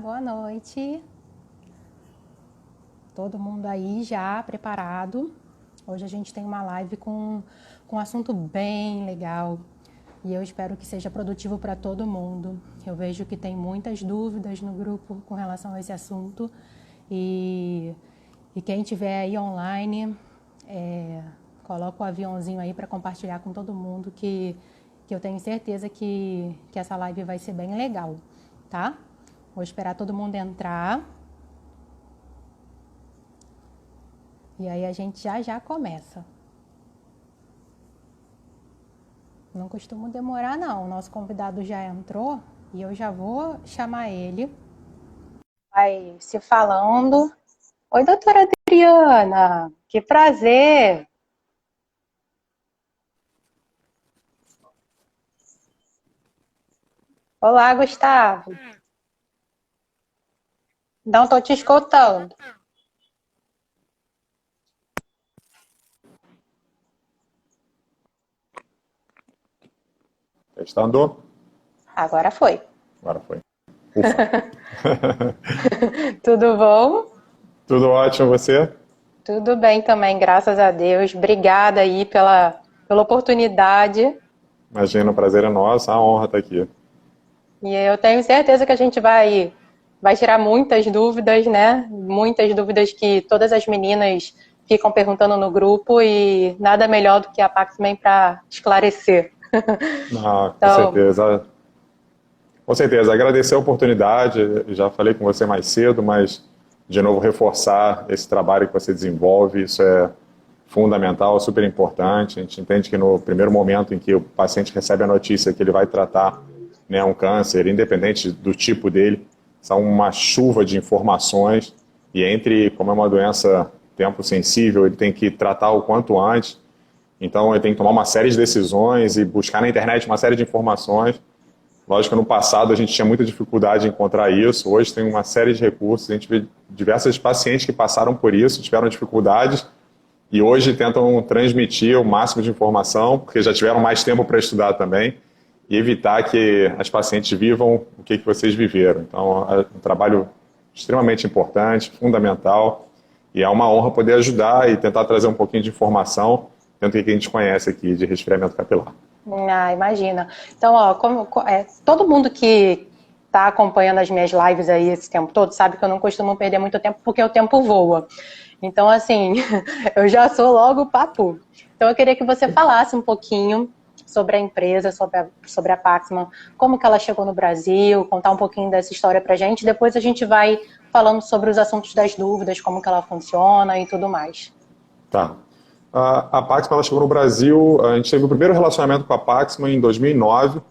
Boa noite. Todo mundo aí já preparado? Hoje a gente tem uma live com um assunto bem legal e eu espero que seja produtivo para todo mundo. Eu vejo que tem muitas dúvidas no grupo com relação a esse assunto e quem tiver aí online, coloca o aviãozinho aí para compartilhar com todo mundo que eu tenho certeza que essa live vai ser bem legal, tá? Vou esperar todo mundo entrar. E aí a gente já começa. Não costumo demorar não, o nosso convidado já entrou e eu já vou chamar ele. Vai se falando. Oi, doutora Adriana, que prazer. Olá, Gustavo. Não estou te escutando. Testando. Agora foi. Agora foi. Ufa. Tudo bom? Tudo ótimo, você? Tudo bem também, graças a Deus. Obrigada aí pela oportunidade. Imagina, o prazer é nosso, a honra estar aqui. E eu tenho certeza que a gente vai tirar muitas dúvidas, né? Muitas dúvidas que todas as meninas ficam perguntando no grupo e nada melhor do que a Paxman para esclarecer. Ah, com Então, certeza. Com certeza, agradecer a oportunidade, já falei com você mais cedo, mas de novo reforçar esse trabalho que você desenvolve, isso é fundamental, super importante. A gente entende que no primeiro momento em que o paciente recebe a notícia que ele vai tratar, né, um câncer, independente do tipo dele, são uma chuva de informações e entre, como é uma doença tempo sensível, ele tem que tratar o quanto antes, então ele tem que tomar uma série de decisões e buscar na internet uma série de informações. Lógico que no passado a gente tinha muita dificuldade em encontrar isso, hoje tem uma série de recursos, a gente vê diversos pacientes que passaram por isso, tiveram dificuldades e hoje tentam transmitir o máximo de informação, porque já tiveram mais tempo para estudar também, e evitar que as pacientes vivam o que vocês viveram. Então, é um trabalho extremamente importante, fundamental, e é uma honra poder ajudar e tentar trazer um pouquinho de informação dentro do que a gente conhece aqui de resfriamento capilar. imagina. Então, ó, todo mundo que está acompanhando as minhas lives aí esse tempo todo sabe que eu não costumo perder muito tempo porque o tempo voa. Então, assim, eu já sou logo papo. Então, eu queria que você falasse um pouquinho sobre a empresa, sobre a Paxman, como que ela chegou no Brasil, contar um pouquinho dessa história pra gente. Depois a gente vai falando sobre os assuntos das dúvidas, como que ela funciona e tudo mais. Tá. A Paxman ela chegou no Brasil, a gente teve o primeiro relacionamento com a Paxman em 2009.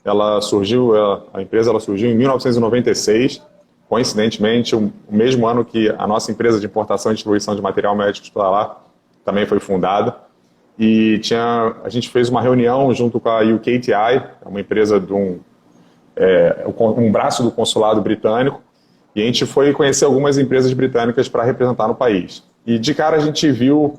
A empresa ela surgiu em 1996, coincidentemente, o mesmo ano que a nossa empresa de importação e distribuição de material médico hospitalar também foi fundada. E a gente fez uma reunião junto com a UKTI, uma empresa de um braço do consulado britânico, e a gente foi conhecer algumas empresas britânicas para representar no país. E de cara a gente viu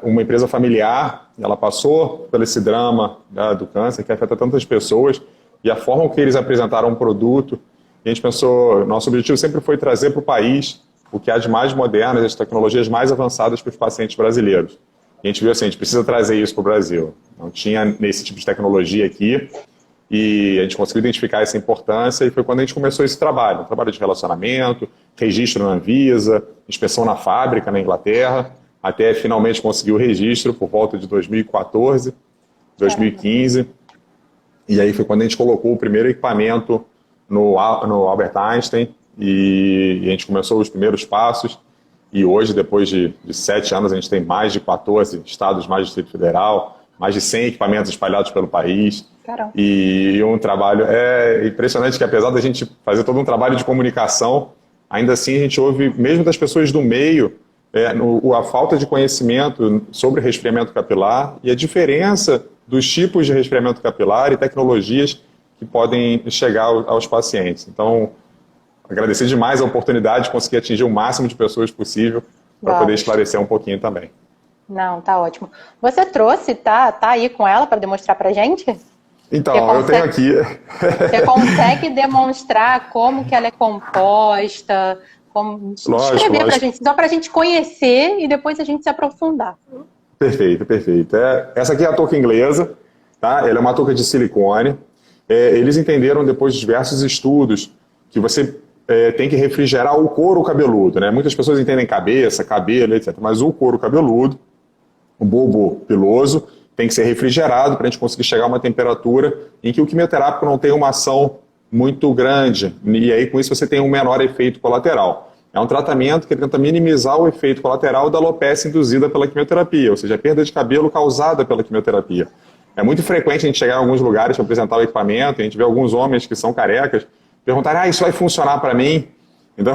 uma empresa familiar, ela passou por esse drama, né, do câncer que afeta tantas pessoas, e a forma que eles apresentaram o produto, a gente pensou, nosso objetivo sempre foi trazer para o país o que há de mais moderno, as tecnologias mais avançadas para os pacientes brasileiros. E a gente viu assim, a gente precisa trazer isso para o Brasil. Não tinha nesse tipo de tecnologia aqui, e a gente conseguiu identificar essa importância, e foi quando a gente começou esse trabalho, um trabalho de relacionamento, registro na Anvisa, inspeção na fábrica na Inglaterra, até finalmente conseguir o registro por volta de 2014, 2015. E aí foi quando a gente colocou o primeiro equipamento no Albert Einstein e a gente começou os primeiros passos. E hoje, depois de 7 anos, a gente tem mais de 14 estados, mais de Distrito Federal, mais de 100 equipamentos espalhados pelo país. Caramba. E um trabalho impressionante que, apesar da gente fazer todo um trabalho de comunicação, ainda assim a gente ouve, mesmo das pessoas do meio, a falta de conhecimento sobre resfriamento capilar e a diferença dos tipos de resfriamento capilar e tecnologias que podem chegar aos pacientes. Então, agradecer demais a oportunidade de conseguir atingir o máximo de pessoas possível para poder esclarecer um pouquinho também. Não, tá ótimo. Você trouxe, tá aí com ela para demonstrar pra gente? Então, eu tenho aqui... Você consegue demonstrar como que ela é composta, como descrever para a gente, só para a gente conhecer e depois a gente se aprofundar. Perfeito, perfeito. Essa aqui é a touca inglesa, tá? Ela é uma touca de silicone. Eles entenderam, depois de diversos estudos, que você tem que refrigerar o couro cabeludo, né? Muitas pessoas entendem cabeça, cabelo, etc. Mas o couro cabeludo, o bulbo piloso, tem que ser refrigerado para a gente conseguir chegar a uma temperatura em que o quimioterápico não tem uma ação muito grande. E aí, com isso, você tem um menor efeito colateral. É um tratamento que tenta minimizar o efeito colateral da alopecia induzida pela quimioterapia, ou seja, a perda de cabelo causada pela quimioterapia. É muito frequente a gente chegar em alguns lugares para apresentar o equipamento, e a gente vê alguns homens que são carecas perguntarem, isso vai funcionar para mim? Então,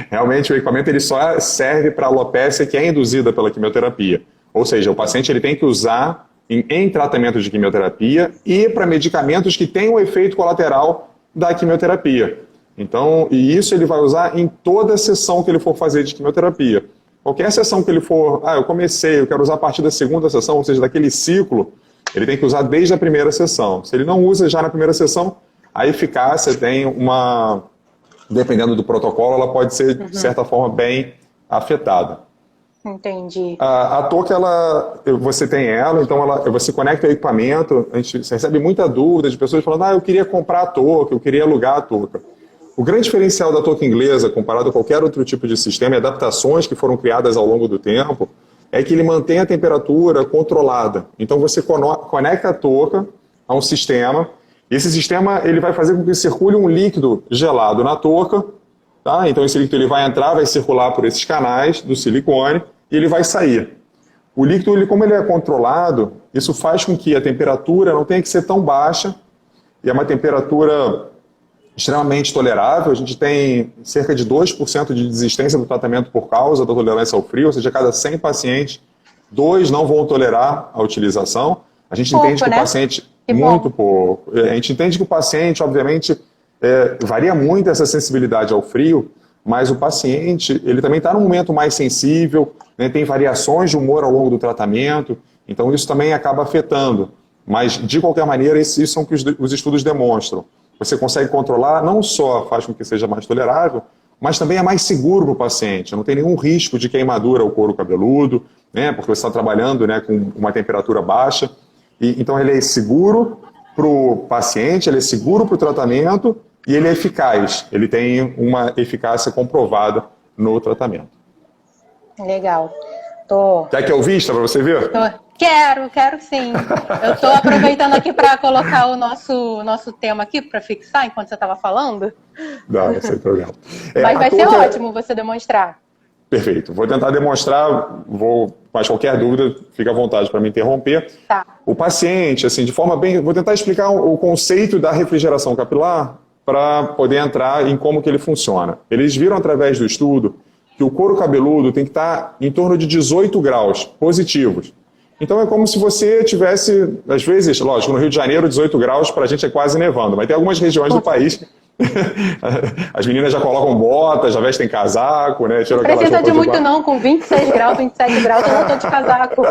realmente, o equipamento ele só serve para a alopecia que é induzida pela quimioterapia. Ou seja, o paciente ele tem que usar em tratamento de quimioterapia e para medicamentos que têm o efeito colateral da quimioterapia. Então, e isso ele vai usar em toda a sessão que ele for fazer de quimioterapia. Qualquer sessão que ele for, eu quero usar a partir da segunda sessão, ou seja, daquele ciclo, ele tem que usar desde a primeira sessão. Se ele não usa já na primeira sessão, a eficácia tem dependendo do protocolo, ela pode ser, de certa forma, bem afetada. Entendi. A touca, você tem ela, então você conecta o equipamento, a gente recebe muita dúvida de pessoas falando, eu queria comprar a touca, eu queria alugar a touca. O grande diferencial da touca inglesa, comparado a qualquer outro tipo de sistema, e adaptações que foram criadas ao longo do tempo, é que ele mantém a temperatura controlada. Então você conecta a touca a um sistema, e esse sistema ele vai fazer com que circule um líquido gelado na touca, tá? Então esse líquido ele vai entrar, vai circular por esses canais do silicone, e ele vai sair. O líquido, como ele é controlado, isso faz com que a temperatura não tenha que ser tão baixa, e é uma temperatura extremamente tolerável. A gente tem cerca de 2% de desistência do tratamento por causa da tolerância ao frio, ou seja, a cada 100 pacientes, 2 não vão tolerar a utilização. A gente entende que o paciente... Muito pouco. A gente entende que o paciente, obviamente, varia muito essa sensibilidade ao frio, mas o paciente ele também está num momento mais sensível, né, tem variações de humor ao longo do tratamento, então isso também acaba afetando. Mas, de qualquer maneira, isso são o que os estudos demonstram. Você consegue controlar, não só faz com que seja mais tolerável, mas também é mais seguro para o paciente. Não tem nenhum risco de queimadura ao couro cabeludo, né, porque você está trabalhando, né, com uma temperatura baixa. Então, ele é seguro para o paciente, ele é seguro para o tratamento, e ele é eficaz, ele tem uma eficácia comprovada no tratamento. Legal. Quer que eu vista para você ver? Quero sim. Eu estou aproveitando aqui para colocar o nosso tema aqui, para fixar enquanto você estava falando. Não sem problema. Mas vai ser ótimo você demonstrar. Perfeito. Vou tentar demonstrar, mas qualquer dúvida, fica à vontade para me interromper. Tá. O paciente, assim, de forma bem... Vou tentar explicar o conceito da refrigeração capilar para poder entrar em como que ele funciona. Eles viram através do estudo que o couro cabeludo tem que estar em torno de 18 graus positivos. Então é como se você tivesse, às vezes, lógico, no Rio de Janeiro, 18 graus para a gente é quase nevando, mas tem algumas regiões do país, as meninas já colocam botas, já vestem casaco, né? Não precisa de muito não, com 26 graus, 27 graus eu não estou de casaco.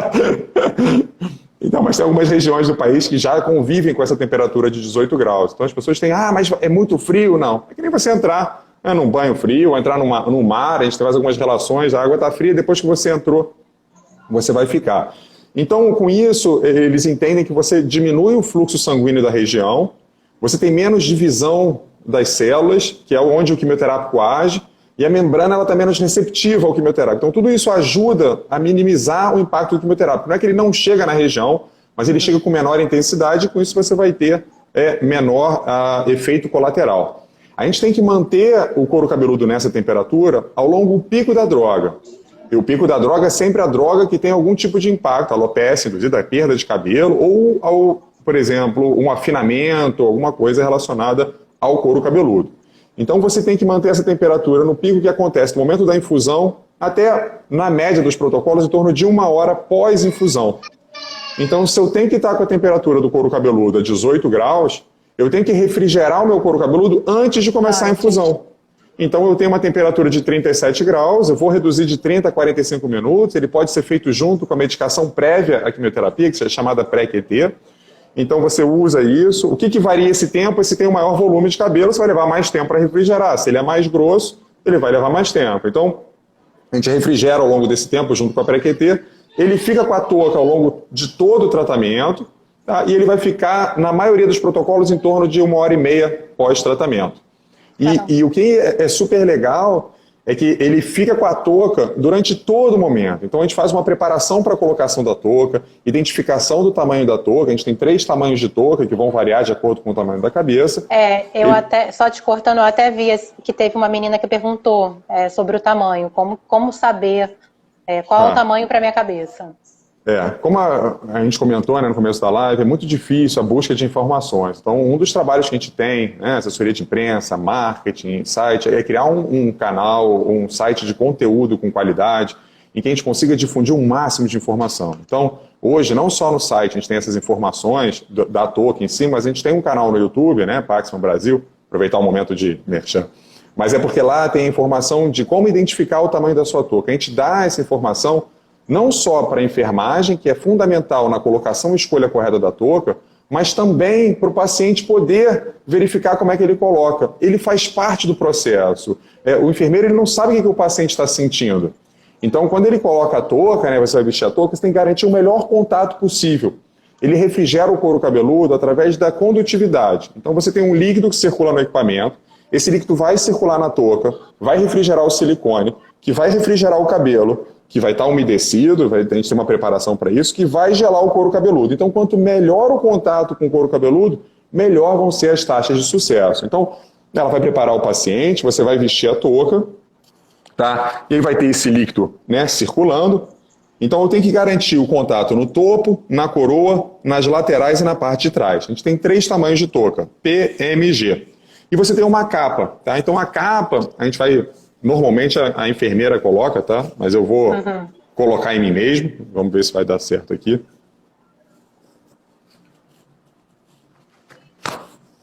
Então, mas tem algumas regiões do país que já convivem com essa temperatura de 18 graus. Então as pessoas têm, mas é muito frio? Não. É que nem você entrar num banho frio, ou entrar no mar, a gente faz algumas relações, a água está fria, depois que você entrou, você vai ficar. Então, com isso, eles entendem que você diminui o fluxo sanguíneo da região, você tem menos divisão das células, que é onde o quimioterápico age, e a membrana está menos receptiva ao quimioterápico. Então, tudo isso ajuda a minimizar o impacto do quimioterápico. Não é que ele não chega na região, mas ele chega com menor intensidade, e com isso você vai ter menor efeito colateral. A gente tem que manter o couro cabeludo nessa temperatura ao longo do pico da droga. E o pico da droga é sempre a droga que tem algum tipo de impacto, alopecia, induzida a perda de cabelo, ou, por exemplo, um afinamento, alguma coisa relacionada ao couro cabeludo. Então você tem que manter essa temperatura no pico que acontece no momento da infusão, até na média dos protocolos, em torno de 1 hora pós-infusão. Então, se eu tenho que estar com a temperatura do couro cabeludo a 18 graus, eu tenho que refrigerar o meu couro cabeludo antes de começar a infusão. Então, eu tenho uma temperatura de 37 graus, eu vou reduzir de 30 a 45 minutos, ele pode ser feito junto com a medicação prévia à quimioterapia, que é chamada pré-QT, Então você usa isso. O que varia esse tempo? Se tem um maior volume de cabelo, você vai levar mais tempo para refrigerar. Se ele é mais grosso, ele vai levar mais tempo. Então, a gente refrigera ao longo desse tempo junto com a pré-QT. Ele fica com a touca ao longo de todo o tratamento, tá? E ele vai ficar, na maioria dos protocolos, em torno de 1h30 pós-tratamento. E o que é super legal é que ele fica com a touca durante todo o momento. Então a gente faz uma preparação para a colocação da touca, identificação do tamanho da touca. A gente tem 3 tamanhos de touca que vão variar de acordo com o tamanho da cabeça. Até, só te cortando, eu até vi que teve uma menina que perguntou sobre o tamanho, como saber qual é o tamanho para minha cabeça. Como a gente comentou, né, no começo da live, é muito difícil a busca de informações. Então, um dos trabalhos que a gente tem, né, assessoria de imprensa, marketing, site, é criar um canal, um site de conteúdo com qualidade, em que a gente consiga difundir um máximo de informação. Então, hoje, não só no site a gente tem essas informações da touca em si, mas a gente tem um canal no YouTube, né, Paxman Brasil, aproveitar o momento de merchan. Mas é porque lá tem a informação de como identificar o tamanho da sua touca. A gente dá essa informação não só para a enfermagem, que é fundamental na colocação e escolha correta da touca, mas também para o paciente poder verificar como é que ele coloca. Ele faz parte do processo. O enfermeiro ele não sabe o que o paciente está sentindo. Então, quando ele coloca a touca, né, você vai vestir a touca, você tem que garantir o melhor contato possível. Ele refrigera o couro cabeludo através da condutividade. Então, você tem um líquido que circula no equipamento, esse líquido vai circular na touca, vai refrigerar o silicone, que vai refrigerar o cabelo, que vai estar umedecido, a gente tem uma preparação para isso, que vai gelar o couro cabeludo. Então, quanto melhor o contato com o couro cabeludo, melhor vão ser as taxas de sucesso. Então, ela vai preparar o paciente, você vai vestir a touca, tá? E ele vai ter esse líquido, né, circulando. Então, eu tenho que garantir o contato no topo, na coroa, nas laterais e na parte de trás. A gente tem 3 tamanhos de touca, P, M e G. E você tem uma capa, tá? Então, a capa, a gente vai... Normalmente a enfermeira coloca, tá? Mas eu vou colocar em mim mesmo. Vamos ver se vai dar certo aqui.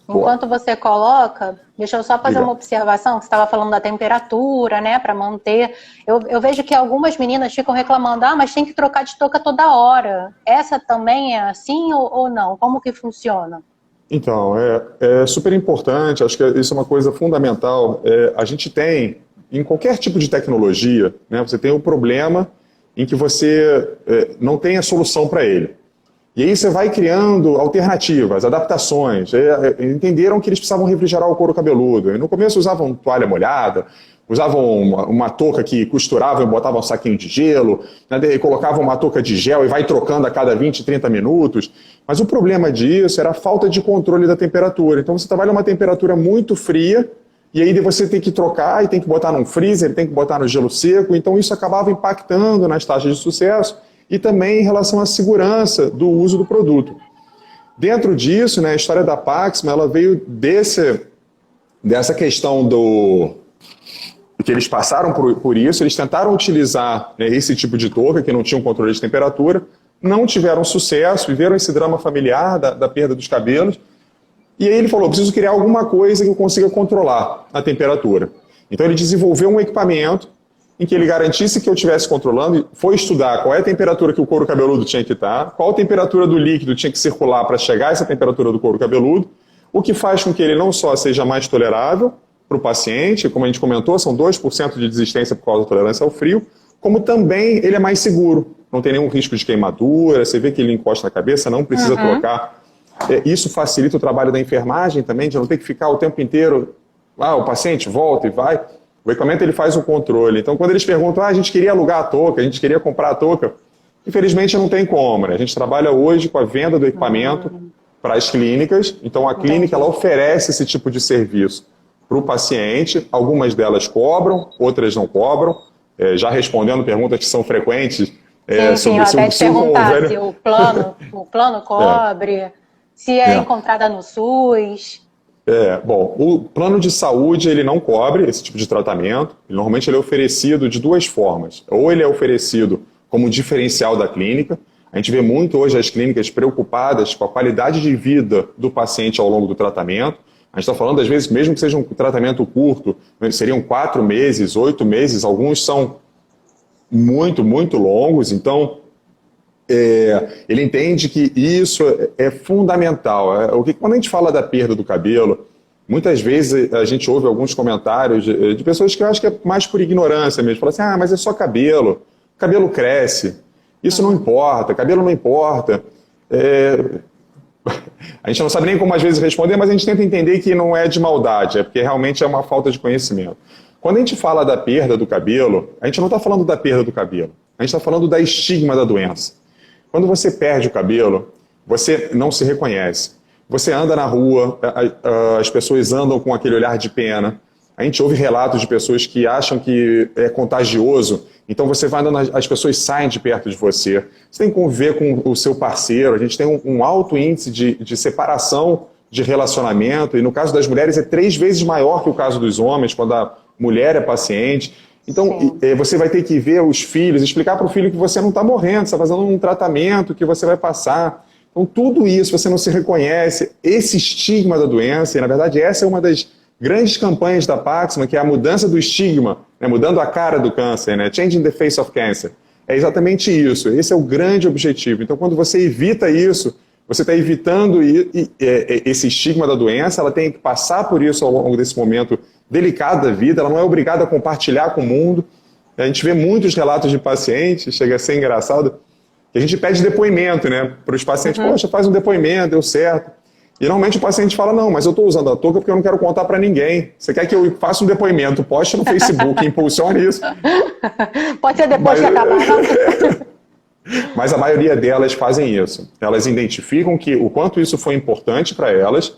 Enquanto você coloca, deixa eu só fazer uma observação, que você estava falando da temperatura, né, para manter. Eu vejo que algumas meninas ficam reclamando, mas tem que trocar de touca toda hora. Essa também é assim ou não? Como que funciona? Então, é super importante, acho que isso é uma coisa fundamental. A gente tem... Em qualquer tipo de tecnologia, né, você tem o problema em que você não tem a solução para ele. E aí você vai criando alternativas, adaptações. Entenderam que eles precisavam refrigerar o couro cabeludo. E no começo usavam toalha molhada, usavam uma touca que costuravam e botavam um saquinho de gelo, né, e colocavam uma touca de gel e vai trocando a cada 20, 30 minutos. Mas o problema disso era a falta de controle da temperatura. Então você trabalha uma temperatura muito fria, e aí você tem que trocar e tem que botar num freezer, tem que botar no gelo seco. Então isso acabava impactando nas taxas de sucesso e também em relação à segurança do uso do produto. Dentro disso, né, a história da Paxman, ela veio dessa questão do que eles passaram por isso, eles tentaram utilizar, né, esse tipo de touca que não tinha um controle de temperatura, não tiveram sucesso, viveram esse drama familiar da perda dos cabelos. E aí ele falou, preciso criar alguma coisa que eu consiga controlar a temperatura. Então ele desenvolveu um equipamento em que ele garantisse que eu estivesse controlando, foi estudar qual é a temperatura que o couro cabeludo tinha que estar, qual a temperatura do líquido tinha que circular para chegar a essa temperatura do couro cabeludo, o que faz com que ele não só seja mais tolerável para o paciente, como a gente comentou, são 2% de desistência por causa da tolerância ao frio, como também ele é mais seguro, não tem nenhum risco de queimadura, você vê que ele encosta na cabeça, não precisa trocar. Isso facilita o trabalho da enfermagem também, de não ter que ficar o tempo inteiro, o paciente volta e vai. O equipamento ele faz o controle. Então, quando eles perguntam, a gente queria alugar a touca, a gente queria comprar a touca, infelizmente não tem como, né? A gente trabalha hoje com a venda do equipamento para as clínicas, então a clínica ela oferece esse tipo de serviço para o paciente, algumas delas cobram, outras não cobram. Já respondendo perguntas que são frequentes, sim, eu até te perguntar se o plano cobre... Se é encontrada no SUS. Bom, o plano de saúde ele não cobre esse tipo de tratamento. Normalmente ele é oferecido de 2 formas. Ou ele é oferecido como diferencial da clínica. A gente vê muito hoje as clínicas preocupadas com a qualidade de vida do paciente ao longo do tratamento. A gente está falando, às vezes, mesmo que seja um tratamento curto, seriam 4 meses, 8 meses, alguns são muito, muito longos. Então, Ele entende que isso é fundamental. Quando a gente fala da perda do cabelo, muitas vezes a gente ouve alguns comentários de pessoas que eu acho que é mais por ignorância mesmo. Fala assim, mas é só cabelo cresce, isso não importa, cabelo não importa. A gente não sabe nem como às vezes responder, mas a gente tenta entender que não é de maldade, é porque realmente é uma falta de conhecimento. Quando a gente fala da perda do cabelo, a gente não está falando da perda do cabelo, a gente está falando da estigma da doença. Quando você perde o cabelo, você não se reconhece. Você anda na rua, as pessoas andam com aquele olhar de pena. A gente ouve relatos de pessoas que acham que é contagioso, então você vai andando, as pessoas saem de perto de você. Você tem que conviver com o seu parceiro, a gente tem um alto índice de separação de relacionamento, e no caso das mulheres é 3 vezes maior que o caso dos homens, quando a mulher é paciente. Então, você vai ter que ver os filhos, explicar para o filho que você não está morrendo, você está fazendo um tratamento que você vai passar. Então, tudo isso, você não se reconhece, esse estigma da doença, e na verdade essa é uma das grandes campanhas da Paxman, que é a mudança do estigma, né, mudando a cara do câncer, né, changing the face of cancer. É exatamente isso, esse é o grande objetivo. Então, quando você evita isso, você está evitando esse estigma da doença, ela tem que passar por isso ao longo desse momento delicado da vida, ela não é obrigada a compartilhar com o mundo. A gente vê muitos relatos de pacientes, chega a ser engraçado, que a gente pede depoimento, né, para os pacientes, poxa, faz um depoimento, deu certo. E normalmente o paciente fala, não, mas eu estou usando a touca porque eu não quero contar para ninguém. Você quer que eu faça um depoimento, poste no Facebook, impulsione isso. Pode ser depois que acabar. Mas a maioria delas fazem isso. Elas identificam que o quanto isso foi importante para elas,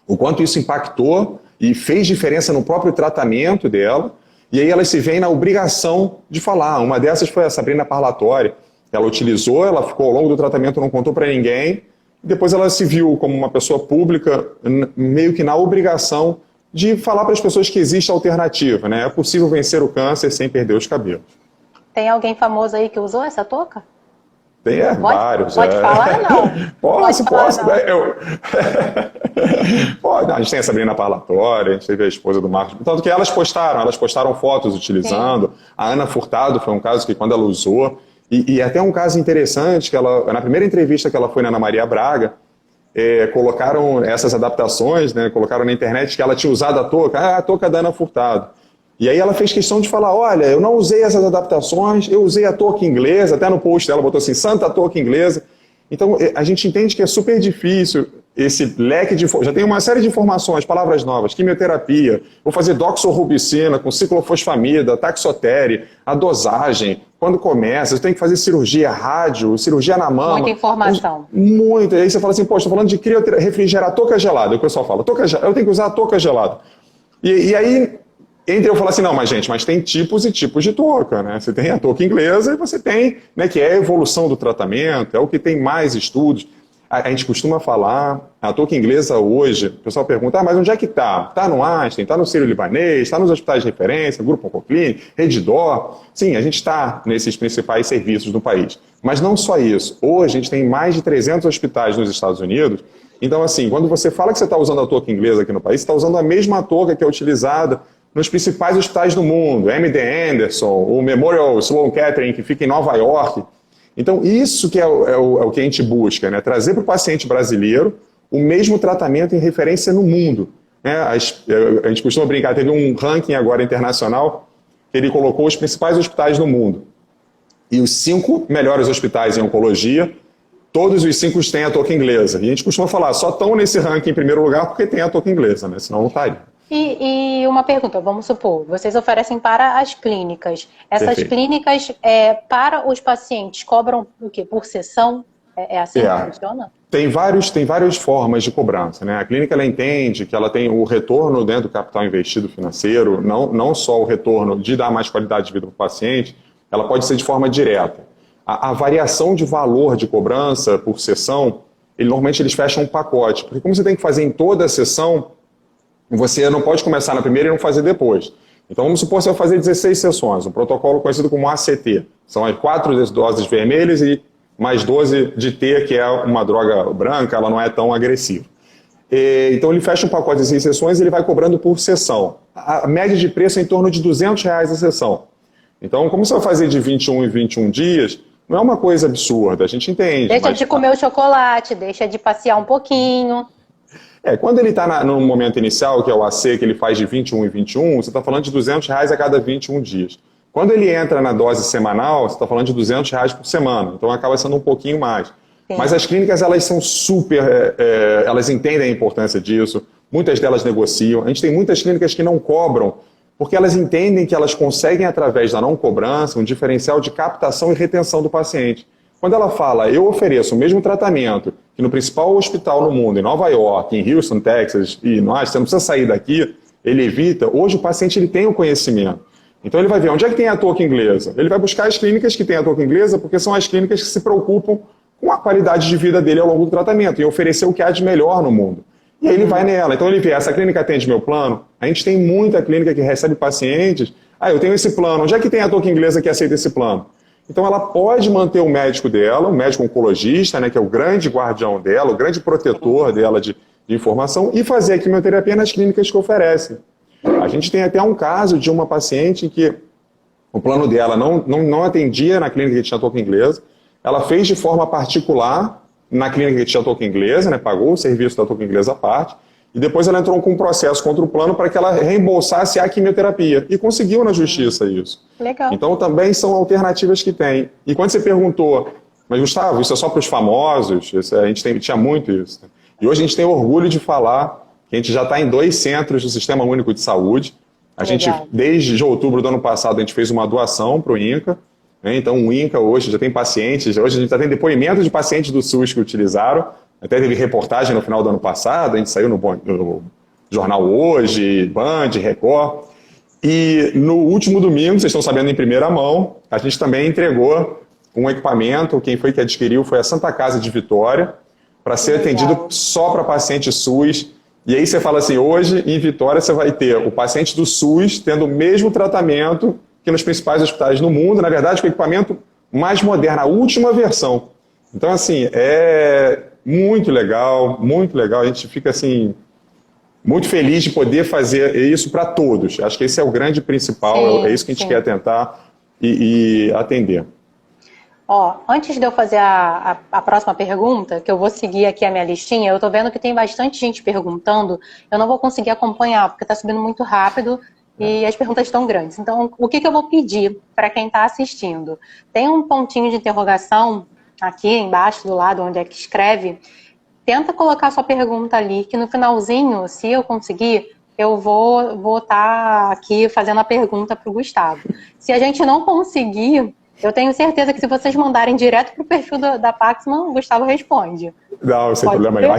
o quanto isso impactou e fez diferença no próprio tratamento dela, e aí elas se veem na obrigação de falar. Uma dessas foi a Sabrina Parlatori. Ela utilizou, ela ficou ao longo do tratamento, não contou para ninguém, depois ela se viu como uma pessoa pública, meio que na obrigação de falar para as pessoas que existe alternativa, né? É possível vencer o câncer sem perder os cabelos. Tem alguém famoso aí que usou essa touca? Tem vários. Pode falar, não? Posso. Não. A gente tem a Sabrina Parlatori, a gente teve a esposa do Marcos. Tanto que elas postaram fotos utilizando. Sim. A Ana Furtado foi um caso que quando ela usou, e até um caso interessante, que ela, na primeira entrevista que ela foi na Ana Maria Braga, colocaram essas adaptações, né, colocaram na internet que ela tinha usado a touca da Ana Furtado. E aí ela fez questão de falar, olha, eu não usei essas adaptações, eu usei a touca inglesa, até no post dela botou assim, santa touca inglesa. Então a gente entende que é super difícil esse leque de... Já tem uma série de informações, palavras novas, quimioterapia, vou fazer doxorubicina com ciclofosfamida, taxotere, a dosagem, quando começa, eu tenho que fazer cirurgia, rádio, cirurgia na mama. Muita informação. Muito. E aí você fala assim, pô, estou falando de refrigerar touca gelada, o pessoal fala, eu tenho que usar a touca gelada. E aí... Entre eu falar assim, não, mas tem tipos e tipos de touca, né? Você tem a touca inglesa e você tem, né, que é a evolução do tratamento, é o que tem mais estudos. A gente costuma falar, a touca inglesa hoje, o pessoal pergunta, mas onde é que está? Está no Einstein, está no Sírio-Libanês, está nos hospitais de referência, Grupo Oncoclínico, Redditor. Sim, a gente está nesses principais serviços do país. Mas não só isso. Hoje a gente tem mais de 300 hospitais nos Estados Unidos. Então, assim, quando você fala que você está usando a touca inglesa aqui no país, você está usando a mesma touca que é utilizada nos principais hospitais do mundo, MD Anderson, o Memorial Sloan Kettering, que fica em Nova York. Então, isso que é o que a gente busca, né? Trazer para o paciente brasileiro o mesmo tratamento em referência no mundo. Né? A gente costuma brincar, teve um ranking agora internacional, que ele colocou os principais hospitais do mundo. E os 5 melhores hospitais em oncologia, todos os 5 têm a touca inglesa. E a gente costuma falar, só estão nesse ranking em primeiro lugar porque tem a touca inglesa, né? Senão não estaria. E uma pergunta, vamos supor, vocês oferecem para as clínicas. Essas Perfeito. Clínicas, para os pacientes, cobram o quê? Por sessão? É assim que funciona? Tem várias formas de cobrança, né? A clínica ela entende que ela tem o retorno dentro do capital investido financeiro, não só o retorno de dar mais qualidade de vida para o paciente, ela pode ser de forma direta. A variação de valor de cobrança por sessão, normalmente eles fecham um pacote, porque como você tem que fazer em toda a sessão, você não pode começar na primeira e não fazer depois. Então, vamos supor que você vai fazer 16 sessões, um protocolo conhecido como ACT. São as 4 doses vermelhas e mais 12 de T, que é uma droga branca, ela não é tão agressiva. Então, ele fecha um pacote de 16 sessões e ele vai cobrando por sessão. A média de preço é em torno de R$200 a sessão. Então, como você vai fazer de 21 em 21 dias, não é uma coisa absurda, a gente entende. Deixa de comer o chocolate, deixa de passear um pouquinho. Quando ele está no momento inicial, que é o AC, que ele faz de 21 em 21, você está falando de R$ 200 a cada 21 dias. Quando ele entra na dose semanal, você está falando de R$ 200 por semana, então acaba sendo um pouquinho mais. Sim. Mas as clínicas, elas são super, elas entendem a importância disso, muitas delas negociam. A gente tem muitas clínicas que não cobram, porque elas entendem que elas conseguem, através da não cobrança, um diferencial de captação e retenção do paciente. Quando ela fala, eu ofereço o mesmo tratamento que no principal hospital no mundo, em Nova York, em Houston, Texas, e você não precisa sair daqui, ele evita, hoje o paciente ele tem o conhecimento. Então ele vai ver onde é que tem a touca inglesa. Ele vai buscar as clínicas que têm a touca inglesa, porque são as clínicas que se preocupam com a qualidade de vida dele ao longo do tratamento e oferecer o que há de melhor no mundo. E aí ele vai nela. Então ele vê, essa clínica atende meu plano? A gente tem muita clínica que recebe pacientes, eu tenho esse plano, onde é que tem a touca inglesa que aceita esse plano? Então ela pode manter o médico dela, o médico oncologista, né, que é o grande guardião dela, o grande protetor dela de informação, e fazer a quimioterapia nas clínicas que oferecem. A gente tem até um caso de uma paciente em que o plano dela não atendia na clínica que tinha touca inglesa, ela fez de forma particular na clínica que tinha touca inglesa, né, pagou o serviço da touca inglesa à parte, e depois ela entrou com um processo contra o plano para que ela reembolsasse a quimioterapia. E conseguiu na justiça isso. Legal. Então também são alternativas que tem. E quando você perguntou, mas Gustavo, isso é só para os famosos? A gente tinha muito isso. Né? E hoje a gente tem orgulho de falar que a gente já está em 2 centros do Sistema Único de Saúde. A gente, desde outubro do ano passado, a gente fez uma doação para o INCA. Né? Então o INCA hoje já tem pacientes, hoje a gente já tem depoimento de pacientes do SUS que utilizaram. Até teve reportagem no final do ano passado, a gente saiu no Jornal Hoje, Band, Record. E no último domingo, vocês estão sabendo em primeira mão, a gente também entregou um equipamento, quem foi que adquiriu foi a Santa Casa de Vitória, para ser atendido só para paciente SUS. E aí você fala assim, hoje em Vitória você vai ter o paciente do SUS tendo o mesmo tratamento que nos principais hospitais no mundo, na verdade com o equipamento mais moderno, a última versão. Então assim, é muito legal, a gente fica assim muito feliz de poder fazer isso para todos. Acho que esse é o grande principal, é isso que a gente quer tentar e atender. Antes de eu fazer a próxima pergunta, que eu vou seguir aqui a minha listinha, eu estou vendo que tem bastante gente perguntando, eu não vou conseguir acompanhar, porque está subindo muito rápido e as perguntas estão grandes. Então, o que eu vou pedir para quem está assistindo? Tem um pontinho de interrogação aqui embaixo, do lado onde é que escreve. Tenta colocar sua pergunta ali, que no finalzinho, se eu conseguir, eu vou estar aqui fazendo a pergunta para o Gustavo. Se a gente não conseguir, eu tenho certeza que se vocês mandarem direto para o perfil da Paxman, o Gustavo responde. Não, sem problema nenhum.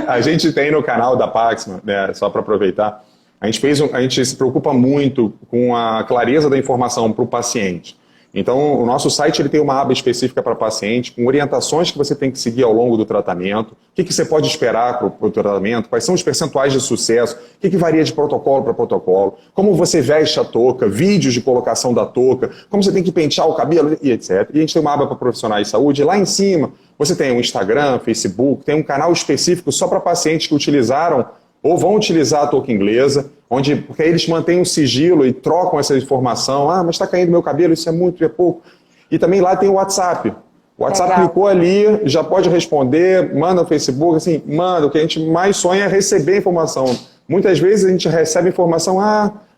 A gente tem no canal da Paxman, né, só para aproveitar, a gente se preocupa muito com a clareza da informação para o paciente. Então, o nosso site ele tem uma aba específica para paciente, com orientações que você tem que seguir ao longo do tratamento, o que você pode esperar para o tratamento, quais são os percentuais de sucesso, o que varia de protocolo para protocolo, como você veste a touca, vídeos de colocação da touca, como você tem que pentear o cabelo e etc. E a gente tem uma aba para profissionais de saúde, e lá em cima você tem um Instagram, Facebook, tem um canal específico só para pacientes que utilizaram ou vão utilizar a touca inglesa, porque aí eles mantêm um sigilo e trocam essa informação. Mas está caindo meu cabelo, isso é muito, é pouco. E também lá tem o WhatsApp. O WhatsApp clicou ali, já pode responder, manda no Facebook, assim, manda. O que a gente mais sonha é receber informação. Muitas vezes a gente recebe informação,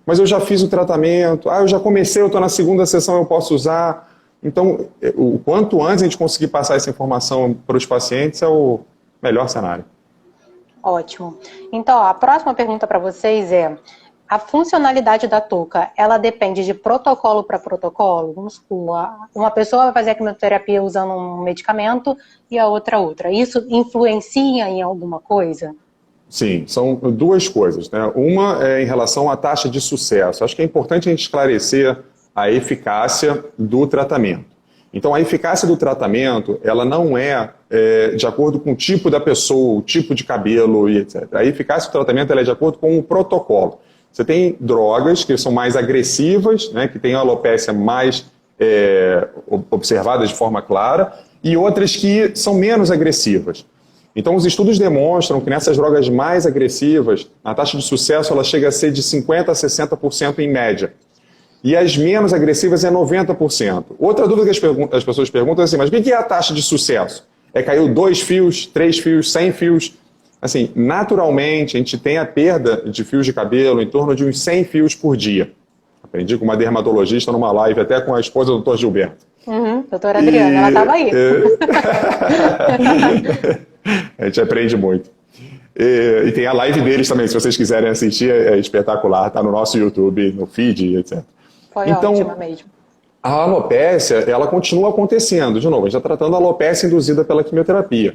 mas eu já fiz o tratamento, eu já comecei, eu estou na segunda sessão, eu posso usar. Então, o quanto antes a gente conseguir passar essa informação para os pacientes é o melhor cenário. Ótimo. Então, a próxima pergunta para vocês é: a funcionalidade da touca, ela depende de protocolo para protocolo? Vamos supor, uma pessoa vai fazer a quimioterapia usando um medicamento e a outra. Isso influencia em alguma coisa? Sim, são 2 coisas, né? Uma é em relação à taxa de sucesso. Acho que é importante a gente esclarecer a eficácia do tratamento. Então, a eficácia do tratamento, ela não é de acordo com o tipo da pessoa, o tipo de cabelo e etc. A eficácia do tratamento ela é de acordo com o protocolo. Você tem drogas que são mais agressivas, né, que têm a alopécia mais observada de forma clara, e outras que são menos agressivas. Então, os estudos demonstram que nessas drogas mais agressivas, a taxa de sucesso ela chega a ser de 50% a 60% em média. e as menos agressivas é 90%. Outra dúvida que as pessoas perguntam é assim, mas o que é a taxa de sucesso? Caiu 2 fios, 3 fios, 100 fios? Assim, naturalmente, a gente tem a perda de fios de cabelo em torno de uns 100 fios por dia. Aprendi com uma dermatologista numa live, até com a esposa do Dr. Gilberto. Doutora Adriana, ela estava aí. A gente aprende muito. E tem a live deles também, se vocês quiserem assistir, é espetacular, está no nosso YouTube, no feed, etc. Foi ótima mesmo. A alopécia, ela continua acontecendo. De novo, a gente está tratando a alopécia induzida pela quimioterapia.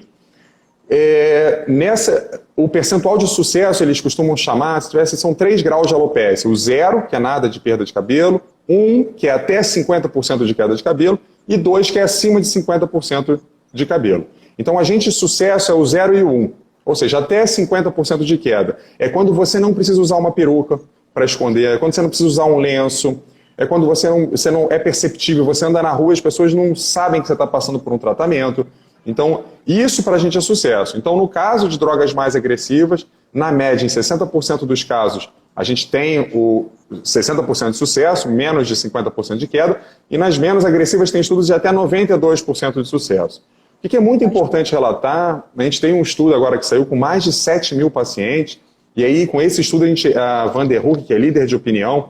O percentual de sucesso, eles costumam chamar, são 3 graus de alopécia. O 0, que é nada de perda de cabelo, 1, que é até 50% de queda de cabelo, e 2, que é acima de 50% de cabelo. Então, agente de sucesso é o 0 e o 1, ou seja, até 50% de queda. É quando você não precisa usar uma peruca para esconder, é quando você não precisa usar um lenço, é quando você não é perceptível, você anda na rua e as pessoas não sabem que você está passando por um tratamento. Então, isso para a gente é sucesso. Então, no caso de drogas mais agressivas, na média, em 60% dos casos, a gente tem o 60% de sucesso, menos de 50% de queda, e nas menos agressivas tem estudos de até 92% de sucesso. O que é muito importante relatar, a gente tem um estudo agora que saiu com mais de 7 mil pacientes, e aí com esse estudo a Van der Hoek, que é líder de opinião,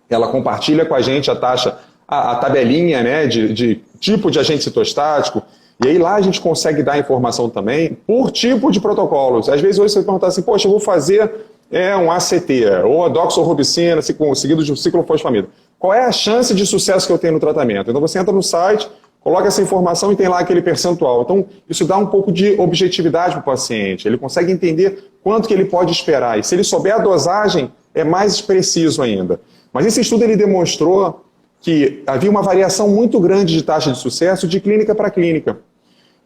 ela compartilha com a gente a taxa, a tabelinha, né, de tipo de agente citostático, e aí lá a gente consegue dar informação também por tipo de protocolos. Às vezes hoje você vai perguntar assim, poxa, eu vou fazer um ACT, ou a doxorubicina, seguido de um ciclofosfamida. Qual é a chance de sucesso que eu tenho no tratamento? Então você entra no site, coloca essa informação e tem lá aquele percentual. Então isso dá um pouco de objetividade para o paciente. Ele consegue entender quanto que ele pode esperar. E se ele souber a dosagem, é mais preciso ainda. Mas esse estudo ele demonstrou que havia uma variação muito grande de taxa de sucesso de clínica para clínica.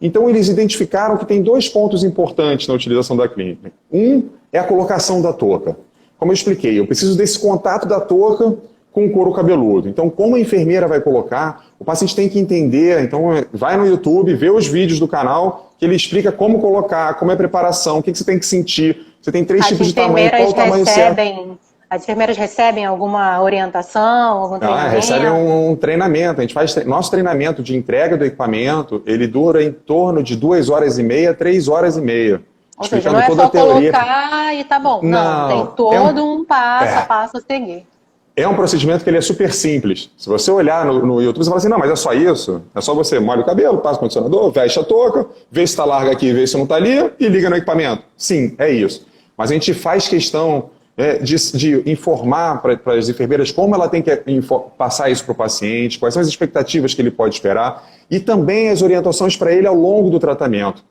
Então, eles identificaram que tem 2 pontos importantes na utilização da clínica. Um é a colocação da touca. Como eu expliquei, eu preciso desse contato da touca com o couro cabeludo. Então, como a enfermeira vai colocar, o paciente tem que entender. Então, vai no YouTube, vê os vídeos do canal, que ele explica como colocar, como é a preparação, o que você tem que sentir. Você tem 3 tipos de tamanho, qual o tamanho certo. As enfermeiras recebem alguma orientação, algum treinamento? Recebem um treinamento. A gente faz nosso treinamento de entrega do equipamento, ele dura em torno de 2 horas e meia, 3 horas e meia. Ou seja, não é só colocar e tá bom. Não, tem todo um passo a passo a seguir. É um procedimento que ele é super simples. Se você olhar no YouTube, você fala assim, não, mas é só isso? É só você molha o cabelo, passa o condicionador, veste a touca, vê se está larga aqui, vê se não está ali e liga no equipamento. Sim, é isso. Mas a gente faz questão de informar para as enfermeiras como ela tem que passar isso para o paciente, quais são as expectativas que ele pode esperar e também as orientações para ele ao longo do tratamento.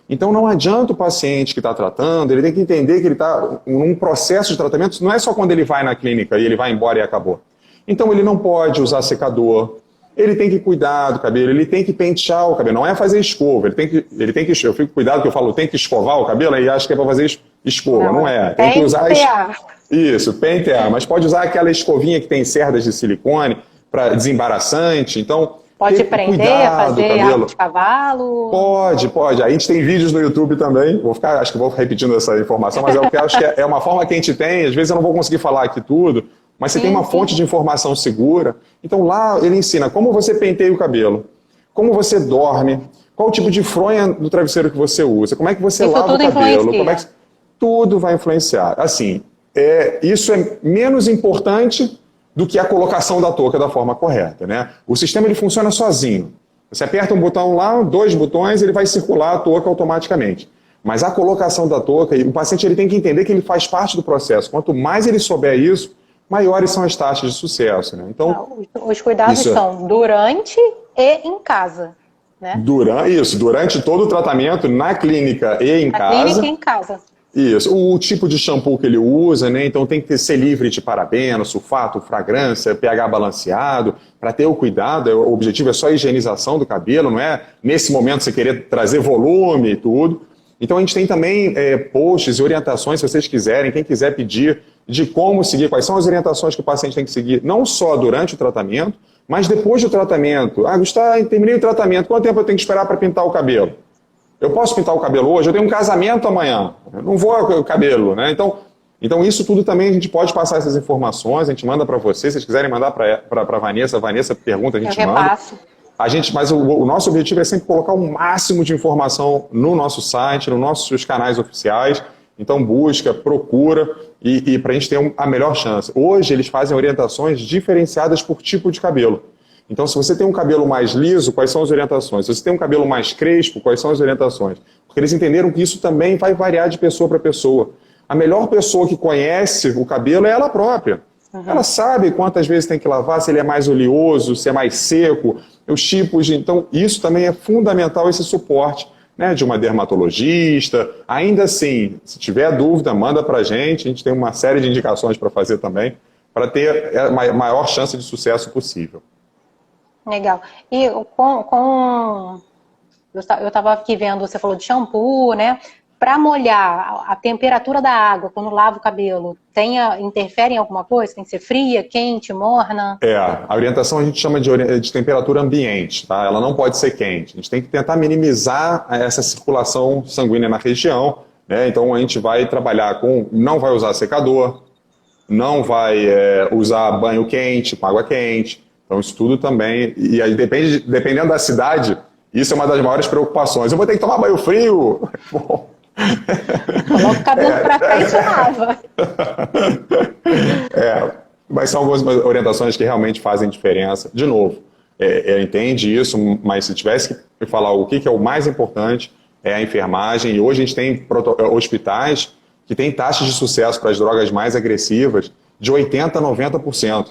Então não adianta o paciente que está tratando, ele tem que entender que ele está num processo de tratamento, não é só quando ele vai na clínica e ele vai embora e acabou. Então ele não pode usar secador, ele tem que cuidar do cabelo, ele tem que pentear o cabelo, não é fazer escova, ele tem que eu fico cuidado que eu falo, tem que escovar o cabelo, aí acho que é para fazer escova, não é. Tem que usar isso, pentear, mas pode usar aquela escovinha que tem cerdas de silicone para desembaraçante, então pode prender, fazer água de cavalo? Pode. Aí a gente tem vídeos no YouTube também. Acho que vou repetindo essa informação, mas eu acho que é uma forma que a gente tem. Às vezes eu não vou conseguir falar aqui tudo, mas você tem uma fonte de informação segura. Então lá ele ensina como você penteia o cabelo, como você dorme, qual o tipo de fronha do travesseiro que você usa, como é que você lava o cabelo. Tudo vai influenciar. Assim, isso é menos importante do que a colocação da touca da forma correta, né? O sistema ele funciona sozinho. Você aperta um botão lá, 2 botões, ele vai circular a touca automaticamente. Mas a colocação da touca, o paciente ele tem que entender que ele faz parte do processo. Quanto mais ele souber isso, maiores são as taxas de sucesso, né? Então, os cuidados são durante e em casa, né? Durante todo o tratamento, na clínica e em casa. Na clínica e em casa. Isso, o tipo de shampoo que ele usa, né? Então tem que ser livre de parabeno, sulfato, fragrância, pH balanceado, para ter o cuidado. O objetivo é só a higienização do cabelo, não é nesse momento você querer trazer volume e tudo. Então a gente tem também posts e orientações, se vocês quiserem, quem quiser pedir, de como seguir, quais são as orientações que o paciente tem que seguir, não só durante o tratamento, mas depois do tratamento. Gustavo, terminei o tratamento, quanto tempo eu tenho que esperar para pintar o cabelo? Eu posso pintar o cabelo hoje? Eu tenho um casamento amanhã, eu não vou com o cabelo, né? Então, Então, isso tudo também a gente pode passar essas informações, a gente manda para vocês, se vocês quiserem mandar para a Vanessa pergunta, a gente manda. Repasso. Mas o nosso objetivo é sempre colocar o máximo de informação no nosso site, nos nossos canais oficiais. Então, busca, procura e para a gente ter a melhor chance. Hoje, eles fazem orientações diferenciadas por tipo de cabelo. Então, se você tem um cabelo mais liso, quais são as orientações? Se você tem um cabelo mais crespo, quais são as orientações? Porque eles entenderam que isso também vai variar de pessoa para pessoa. A melhor pessoa que conhece o cabelo é ela própria. Ela sabe quantas vezes tem que lavar, se ele é mais oleoso, se é mais seco, os tipos. Então, isso também é fundamental, esse suporte, né, de uma dermatologista. Ainda assim, se tiver dúvida, manda para a gente tem uma série de indicações para fazer também, para ter a maior chance de sucesso possível. Legal. E eu estava aqui vendo, você falou de shampoo, né? Para molhar, a temperatura da água, quando lava o cabelo, interfere em alguma coisa? Tem que ser fria, quente, morna? A orientação a gente chama de temperatura ambiente, tá? Ela não pode ser quente. A gente tem que tentar minimizar essa circulação sanguínea na região, né? Então a gente vai trabalhar não vai usar secador, não vai usar banho quente, com água quente. Então isso tudo também, e aí dependendo da cidade, isso é uma das maiores preocupações. Eu vou ter que tomar banho frio? Bom. Coloca o cabelo para cá e lava. Mas são algumas orientações que realmente fazem diferença. De novo, entende isso, mas se tivesse que falar o que é o mais importante, é a enfermagem. E hoje a gente tem hospitais que têm taxas de sucesso para as drogas mais agressivas de 80% a 90%.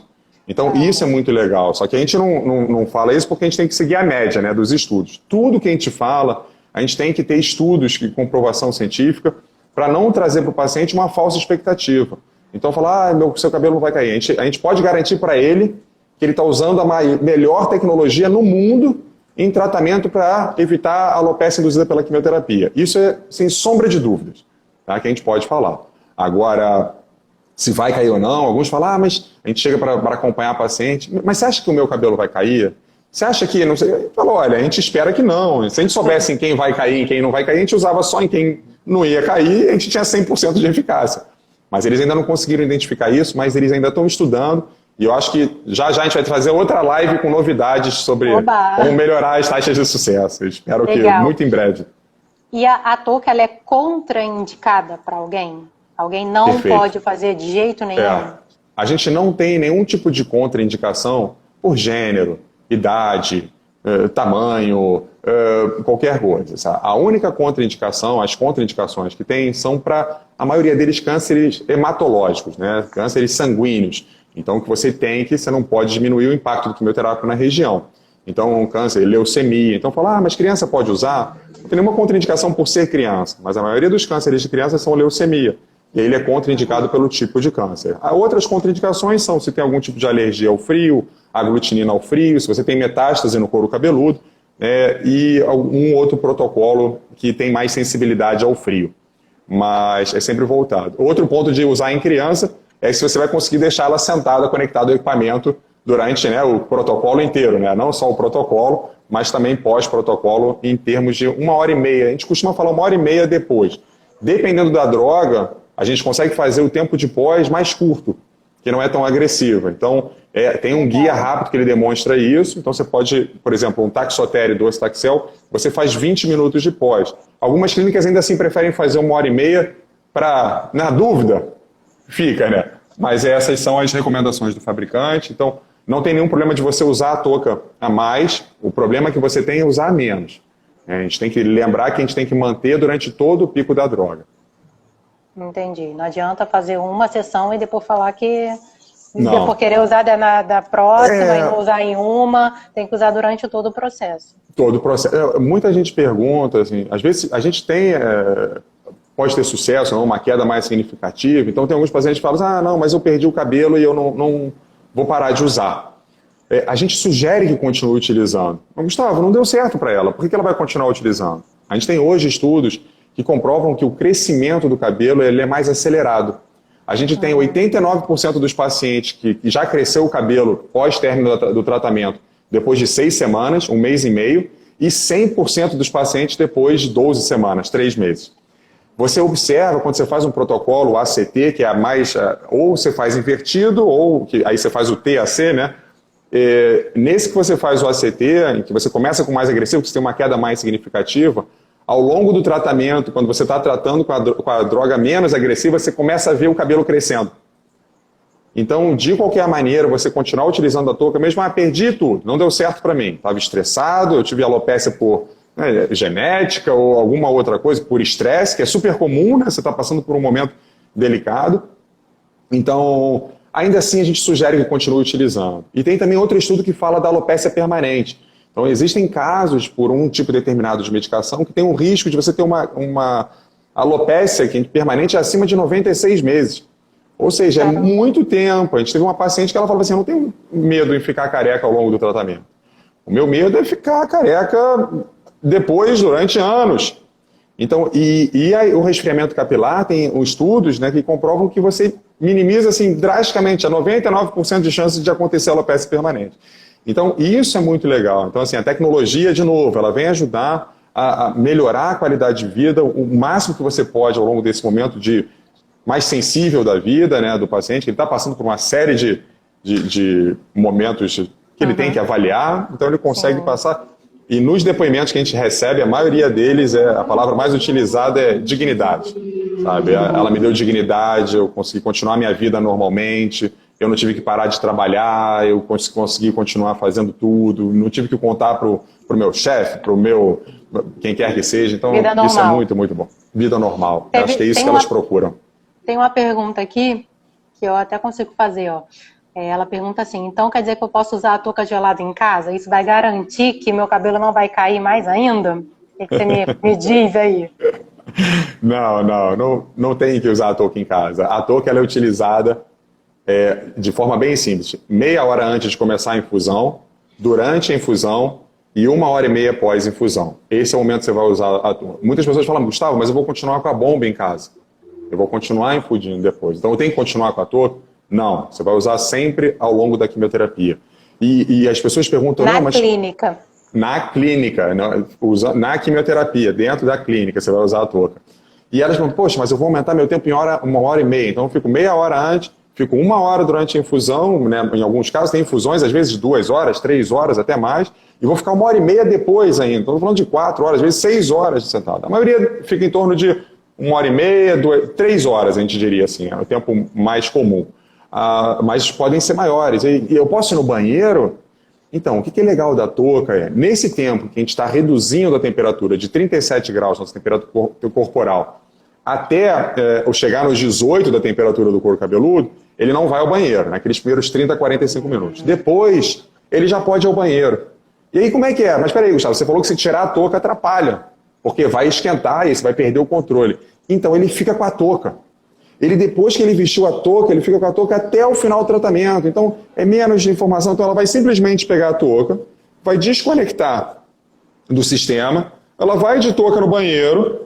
Então, isso é muito legal. Só que a gente não fala isso porque a gente tem que seguir a média, né, dos estudos. Tudo que a gente fala, a gente tem que ter estudos com comprovação científica para não trazer para o paciente uma falsa expectativa. Então, falar, seu cabelo não vai cair. A gente pode garantir para ele que ele está usando a melhor tecnologia no mundo em tratamento para evitar a alopecia induzida pela quimioterapia. Isso é sem sombra de dúvidas, tá, que a gente pode falar. Agora, se vai cair ou não, alguns falam, mas a gente chega para acompanhar a paciente, mas você acha que o meu cabelo vai cair? Você acha que, não sei, fala, olha, a gente espera que não. Se a gente soubesse em quem vai cair e em quem não vai cair, a gente usava só em quem não ia cair e a gente tinha 100% de eficácia. Mas eles ainda não conseguiram identificar isso, mas eles ainda estão estudando e eu acho que já a gente vai trazer outra live com novidades sobre como melhorar as taxas de sucesso. Eu espero que muito em breve. E a touca, ela é contraindicada para alguém? Alguém não pode fazer de jeito nenhum? A gente não tem nenhum tipo de contraindicação por gênero, idade, tamanho, qualquer coisa. A única contraindicação, as contraindicações que tem são para a maioria deles cânceres hematológicos, né? Cânceres sanguíneos. Então, que você não pode diminuir o impacto do quimioterápico na região. Então, câncer, leucemia. Então, falar, mas criança pode usar? Não tem nenhuma contraindicação por ser criança, mas a maioria dos cânceres de criança são leucemia. E ele é contraindicado pelo tipo de câncer. Outras contraindicações são se tem algum tipo de alergia ao frio, aglutinina ao frio, se você tem metástase no couro cabeludo, e algum outro protocolo que tem mais sensibilidade ao frio. Mas é sempre voltado. Outro ponto de usar em criança é se você vai conseguir deixar ela sentada, conectada ao equipamento durante, né, o protocolo inteiro, né? Não só o protocolo, mas também pós-protocolo em termos de 1h30. A gente costuma falar 1h30 depois. Dependendo da droga, a gente consegue fazer o tempo de pós mais curto, que não é tão agressivo. Então, tem um guia rápido que ele demonstra isso. Então, você pode, por exemplo, um Taxotere, docetaxel, você faz 20 minutos de pós. Algumas clínicas ainda assim preferem fazer 1h30 para, na dúvida, fica, né? Mas essas são as recomendações do fabricante. Então, não tem nenhum problema de você usar a touca a mais. O problema que você tem é usar a menos. A gente tem que lembrar que a gente tem que manter durante todo o pico da droga. Entendi. Não adianta fazer uma sessão e depois falar que... Depois querer usar da próxima e não usar em uma, tem que usar durante todo o processo. Todo o processo. Muita gente pergunta, assim, às vezes a gente tem... pode ter sucesso, uma queda mais significativa. Então, tem alguns pacientes que falam, não, mas eu perdi o cabelo e eu não vou parar de usar. A gente sugere que continue utilizando. Mas, Gustavo, não deu certo para ela. Por que ela vai continuar utilizando? A gente tem hoje estudos que comprovam que o crescimento do cabelo ele é mais acelerado. A gente tem 89% dos pacientes que já cresceu o cabelo pós-término do tratamento depois de 6 semanas, 1 mês e meio, e 100% dos pacientes depois de 12 semanas, 3 meses. Você observa quando você faz um protocolo ACT, que é a mais, ou você faz invertido, ou aí você faz o TAC, né? Nesse que você faz o ACT, em que você começa com mais agressivo, que você tem uma queda mais significativa, ao longo do tratamento, quando você está tratando com a droga menos agressiva, você começa a ver o cabelo crescendo. Então, de qualquer maneira, você continuar utilizando a touca, mesmo, perdi tudo, não deu certo para mim. Estava estressado, eu tive alopécia por genética ou alguma outra coisa, por estresse, que é super comum, né? Você está passando por um momento delicado. Então, ainda assim, a gente sugere que continue utilizando. E tem também outro estudo que fala da alopécia permanente. Então, existem casos, por um tipo determinado de medicação, que tem um risco de você ter uma alopécia permanente acima de 96 meses. Ou seja, é muito tempo. A gente teve uma paciente que ela falava assim, eu não tenho medo em ficar careca ao longo do tratamento. O meu medo é ficar careca depois, durante anos. Então, o resfriamento capilar tem estudos, né, que comprovam que você minimiza assim, drasticamente, a 99% de chances de acontecer alopecia permanente. Então, isso é muito legal. Então, assim, a tecnologia, de novo, ela vem ajudar a melhorar a qualidade de vida, o máximo que você pode ao longo desse momento mais sensível da vida, né, do paciente, que ele está passando por uma série de momentos que ele tem que avaliar, então ele consegue passar. E nos depoimentos que a gente recebe, a maioria deles, a palavra mais utilizada é dignidade. Sabe? Ela me deu dignidade, eu consegui continuar minha vida normalmente, eu não tive que parar de trabalhar, eu consegui continuar fazendo tudo, não tive que contar para o meu chefe, para o meu, quem quer que seja. Então, isso é muito, muito bom. Vida normal. Acho que é isso que elas procuram. Tem uma pergunta aqui, que eu até consigo fazer, ó. Ela pergunta assim, então quer dizer que eu posso usar a touca gelada em casa? Isso vai garantir que meu cabelo não vai cair mais ainda? O que você me diz aí? Não tem que usar a touca em casa. A touca ela é utilizada de forma bem simples. Meia hora antes de começar a infusão, durante a infusão e 1h30 após a infusão. Esse é o momento que você vai usar a touca. Muitas pessoas falam, Gustavo, mas eu vou continuar com a bomba em casa. Eu vou continuar infundindo depois. Então eu tenho que continuar com a touca? Não, você vai usar sempre ao longo da quimioterapia. E as pessoas perguntam... Na clínica. Na clínica, na quimioterapia, dentro da clínica, você vai usar a touca. E elas perguntam, poxa, mas eu vou aumentar meu tempo em 1h30. Então eu fico meia hora antes, fico 1 hora durante a infusão, né? Em alguns casos tem infusões, às vezes 2 horas, 3 horas, até mais, e vou ficar 1h30 depois ainda. Então estou falando de 4 horas, às vezes 6 horas sentado. A maioria fica em torno de 1h30, 3 horas, a gente diria assim, é o tempo mais comum. Mas podem ser maiores. E eu posso ir no banheiro? Então, o que é legal da touca nesse tempo que a gente está reduzindo a temperatura de 37 graus, nossa temperatura corporal, até eu chegar nos 18 da temperatura do couro cabeludo, ele não vai ao banheiro, naqueles primeiros 30 a 45 minutos. Depois, ele já pode ir ao banheiro. E aí, como é que é? Mas peraí, Gustavo, você falou que se tirar a touca atrapalha, porque vai esquentar e você vai perder o controle. Então, ele fica com a touca. Ele, depois que ele vestiu a touca, ele fica com a touca até o final do tratamento. Então, é menos de informação. Então, ela vai simplesmente pegar a touca, vai desconectar do sistema, ela vai de touca no banheiro,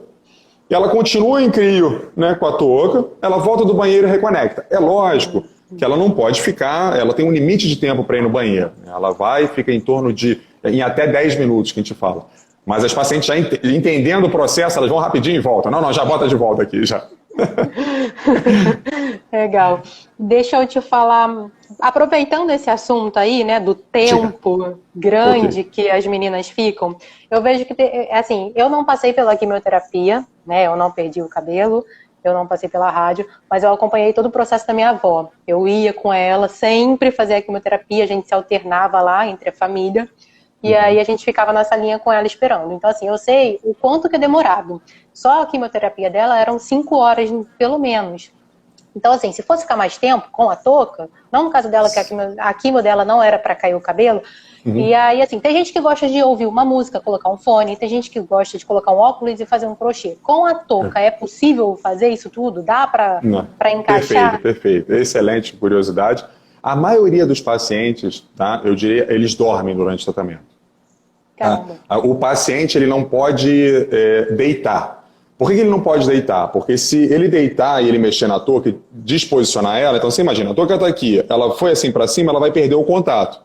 e ela continua em crio, né, com a touca, ela volta do banheiro e reconecta. É lógico que ela não pode ficar, ela tem um limite de tempo para ir no banheiro. Ela vai e fica em torno em até 10 minutos, que a gente fala. Mas as pacientes já entendendo o processo, elas vão rapidinho e voltam. Não, já bota de volta aqui, já. Legal. Deixa eu te falar, aproveitando esse assunto aí, né, do tempo grande que as meninas ficam, eu vejo que, assim, eu não passei pela quimioterapia, né, eu não perdi o cabelo, eu não passei pela rádio, mas eu acompanhei todo o processo da minha avó. Eu ia com ela, sempre fazia a quimioterapia, a gente se alternava lá entre a família, e aí a gente ficava nessa linha com ela esperando. Então, assim, eu sei o quanto que é demorado. Só a quimioterapia dela eram 5 horas, pelo menos. Então, assim, se fosse ficar mais tempo com a touca, não no caso dela, que a quimio dela não era para cair o cabelo, e aí, assim, tem gente que gosta de ouvir uma música, colocar um fone, tem gente que gosta de colocar um óculos e fazer um crochê. Com a touca, é possível fazer isso tudo? Dá para encaixar? Perfeito. Excelente curiosidade. A maioria dos pacientes, tá, eu diria, eles dormem durante o tratamento. O paciente ele não pode deitar. Por que ele não pode deitar? Porque se ele deitar e ele mexer na touca e disposicionar ela, então você imagina, a touca está aqui, ela foi assim para cima, ela vai perder o contato.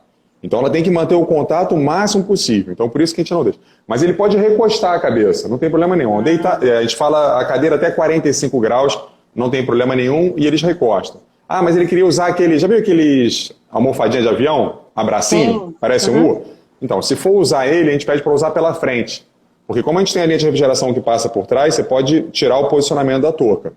Então ela tem que manter o contato o máximo possível. Então por isso que a gente não deixa. Mas ele pode recostar a cabeça, não tem problema nenhum. Deitar, a gente fala a cadeira até 45 graus, não tem problema nenhum, e eles recostam. Ah, mas ele queria usar aquele... Já viu aqueles almofadinhas de avião? Abracinho? Sim. Parece um U? Então, se for usar ele, a gente pede para usar pela frente. Porque como a gente tem a linha de refrigeração que passa por trás, você pode tirar o posicionamento da touca.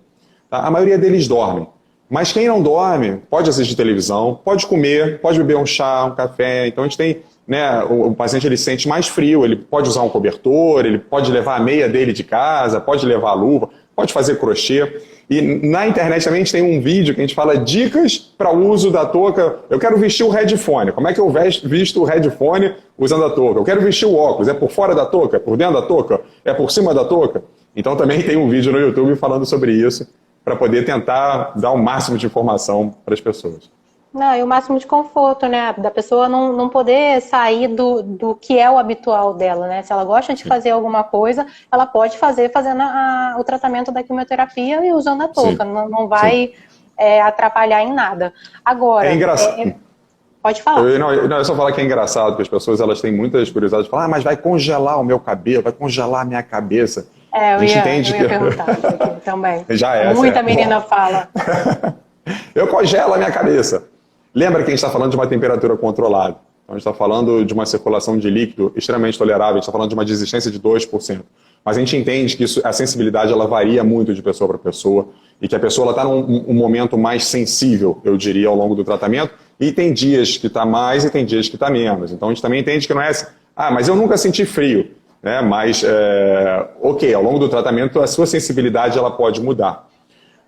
Tá? A maioria deles dormem. Mas quem não dorme, pode assistir televisão, pode comer, pode beber um chá, um café. Então a gente tem, né, o paciente ele se sente mais frio, ele pode usar um cobertor, ele pode levar a meia dele de casa, pode levar a luva, pode fazer crochê. E na internet também a gente tem um vídeo que a gente fala dicas para o uso da touca. Eu quero vestir o headphone. Como é que eu visto o headphone usando a touca? Eu quero vestir o óculos. É por fora da touca? É por dentro da touca? É por cima da touca? Então também tem um vídeo no YouTube falando sobre isso, para poder tentar dar o máximo de informação para as pessoas. Não, e o máximo de conforto, né? Da pessoa não poder sair do que é o habitual dela, né? Se ela gosta de fazer alguma coisa, ela pode fazer fazendo o tratamento da quimioterapia e usando a touca. Não vai atrapalhar em nada. Agora... É engraçado. Pode falar. Eu só falar que é engraçado, que as pessoas elas têm muitas curiosidades. Falam, mas vai congelar o meu cabelo, vai congelar a minha cabeça. Eu ia perguntar isso aqui também. Muita menina fala. Eu congelo a minha cabeça. Lembra que a gente está falando de uma temperatura controlada. Então a gente está falando de uma circulação de líquido extremamente tolerável, a gente está falando de uma desistência de 2%. Mas a gente entende que a sensibilidade ela varia muito de pessoa para pessoa e que a pessoa está num momento mais sensível, eu diria, ao longo do tratamento, e tem dias que está mais e tem dias que está menos. Então a gente também entende que não é assim, mas eu nunca senti frio. Né? Mas, ok, ao longo do tratamento a sua sensibilidade ela pode mudar.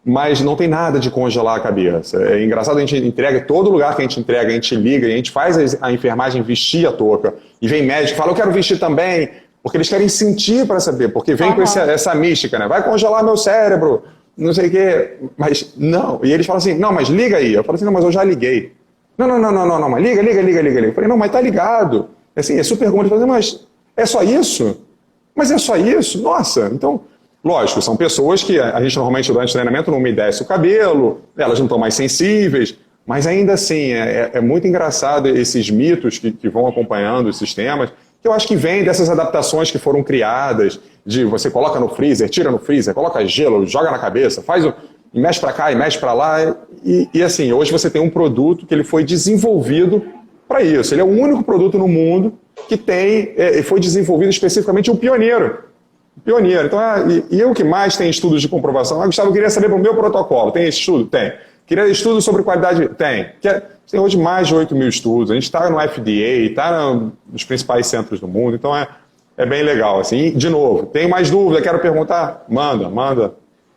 Mas não tem nada de congelar a cabeça. É engraçado, a gente entrega, todo lugar que a gente liga, e a gente faz a enfermagem vestir a touca. E vem médico e fala, eu quero vestir também, porque eles querem sentir para saber, porque vem com essa mística, né? Vai congelar meu cérebro, não sei o quê. Mas não, e eles falam assim, não, mas liga aí. Eu falo assim, não, mas eu já liguei. Não, mas liga. Eu falei, não, mas tá ligado. Assim, é super comum. Ele fala, mas é só isso? Mas é só isso? Nossa, então... Lógico, são pessoas que a gente normalmente durante o treinamento não umedece o cabelo, elas não estão mais sensíveis, mas ainda assim é muito engraçado esses mitos que vão acompanhando os sistemas, que eu acho que vêm dessas adaptações que foram criadas, de você coloca no freezer, tira no freezer, coloca gelo, joga na cabeça, e mexe para cá e mexe para lá, e assim, hoje você tem um produto que ele foi desenvolvido para isso, ele é o único produto no mundo que foi desenvolvido especificamente um pioneiro. Então, e o que mais tem estudos de comprovação? Gustavo, eu queria saber para o meu protocolo. Tem esse estudo? Tem. Queria estudo sobre qualidade? Tem. Tem hoje mais de 8 mil estudos. A gente está no FDA, está nos principais centros do mundo. Então, é bem legal. Assim. E, de novo, tem mais dúvida? Quero perguntar? Manda.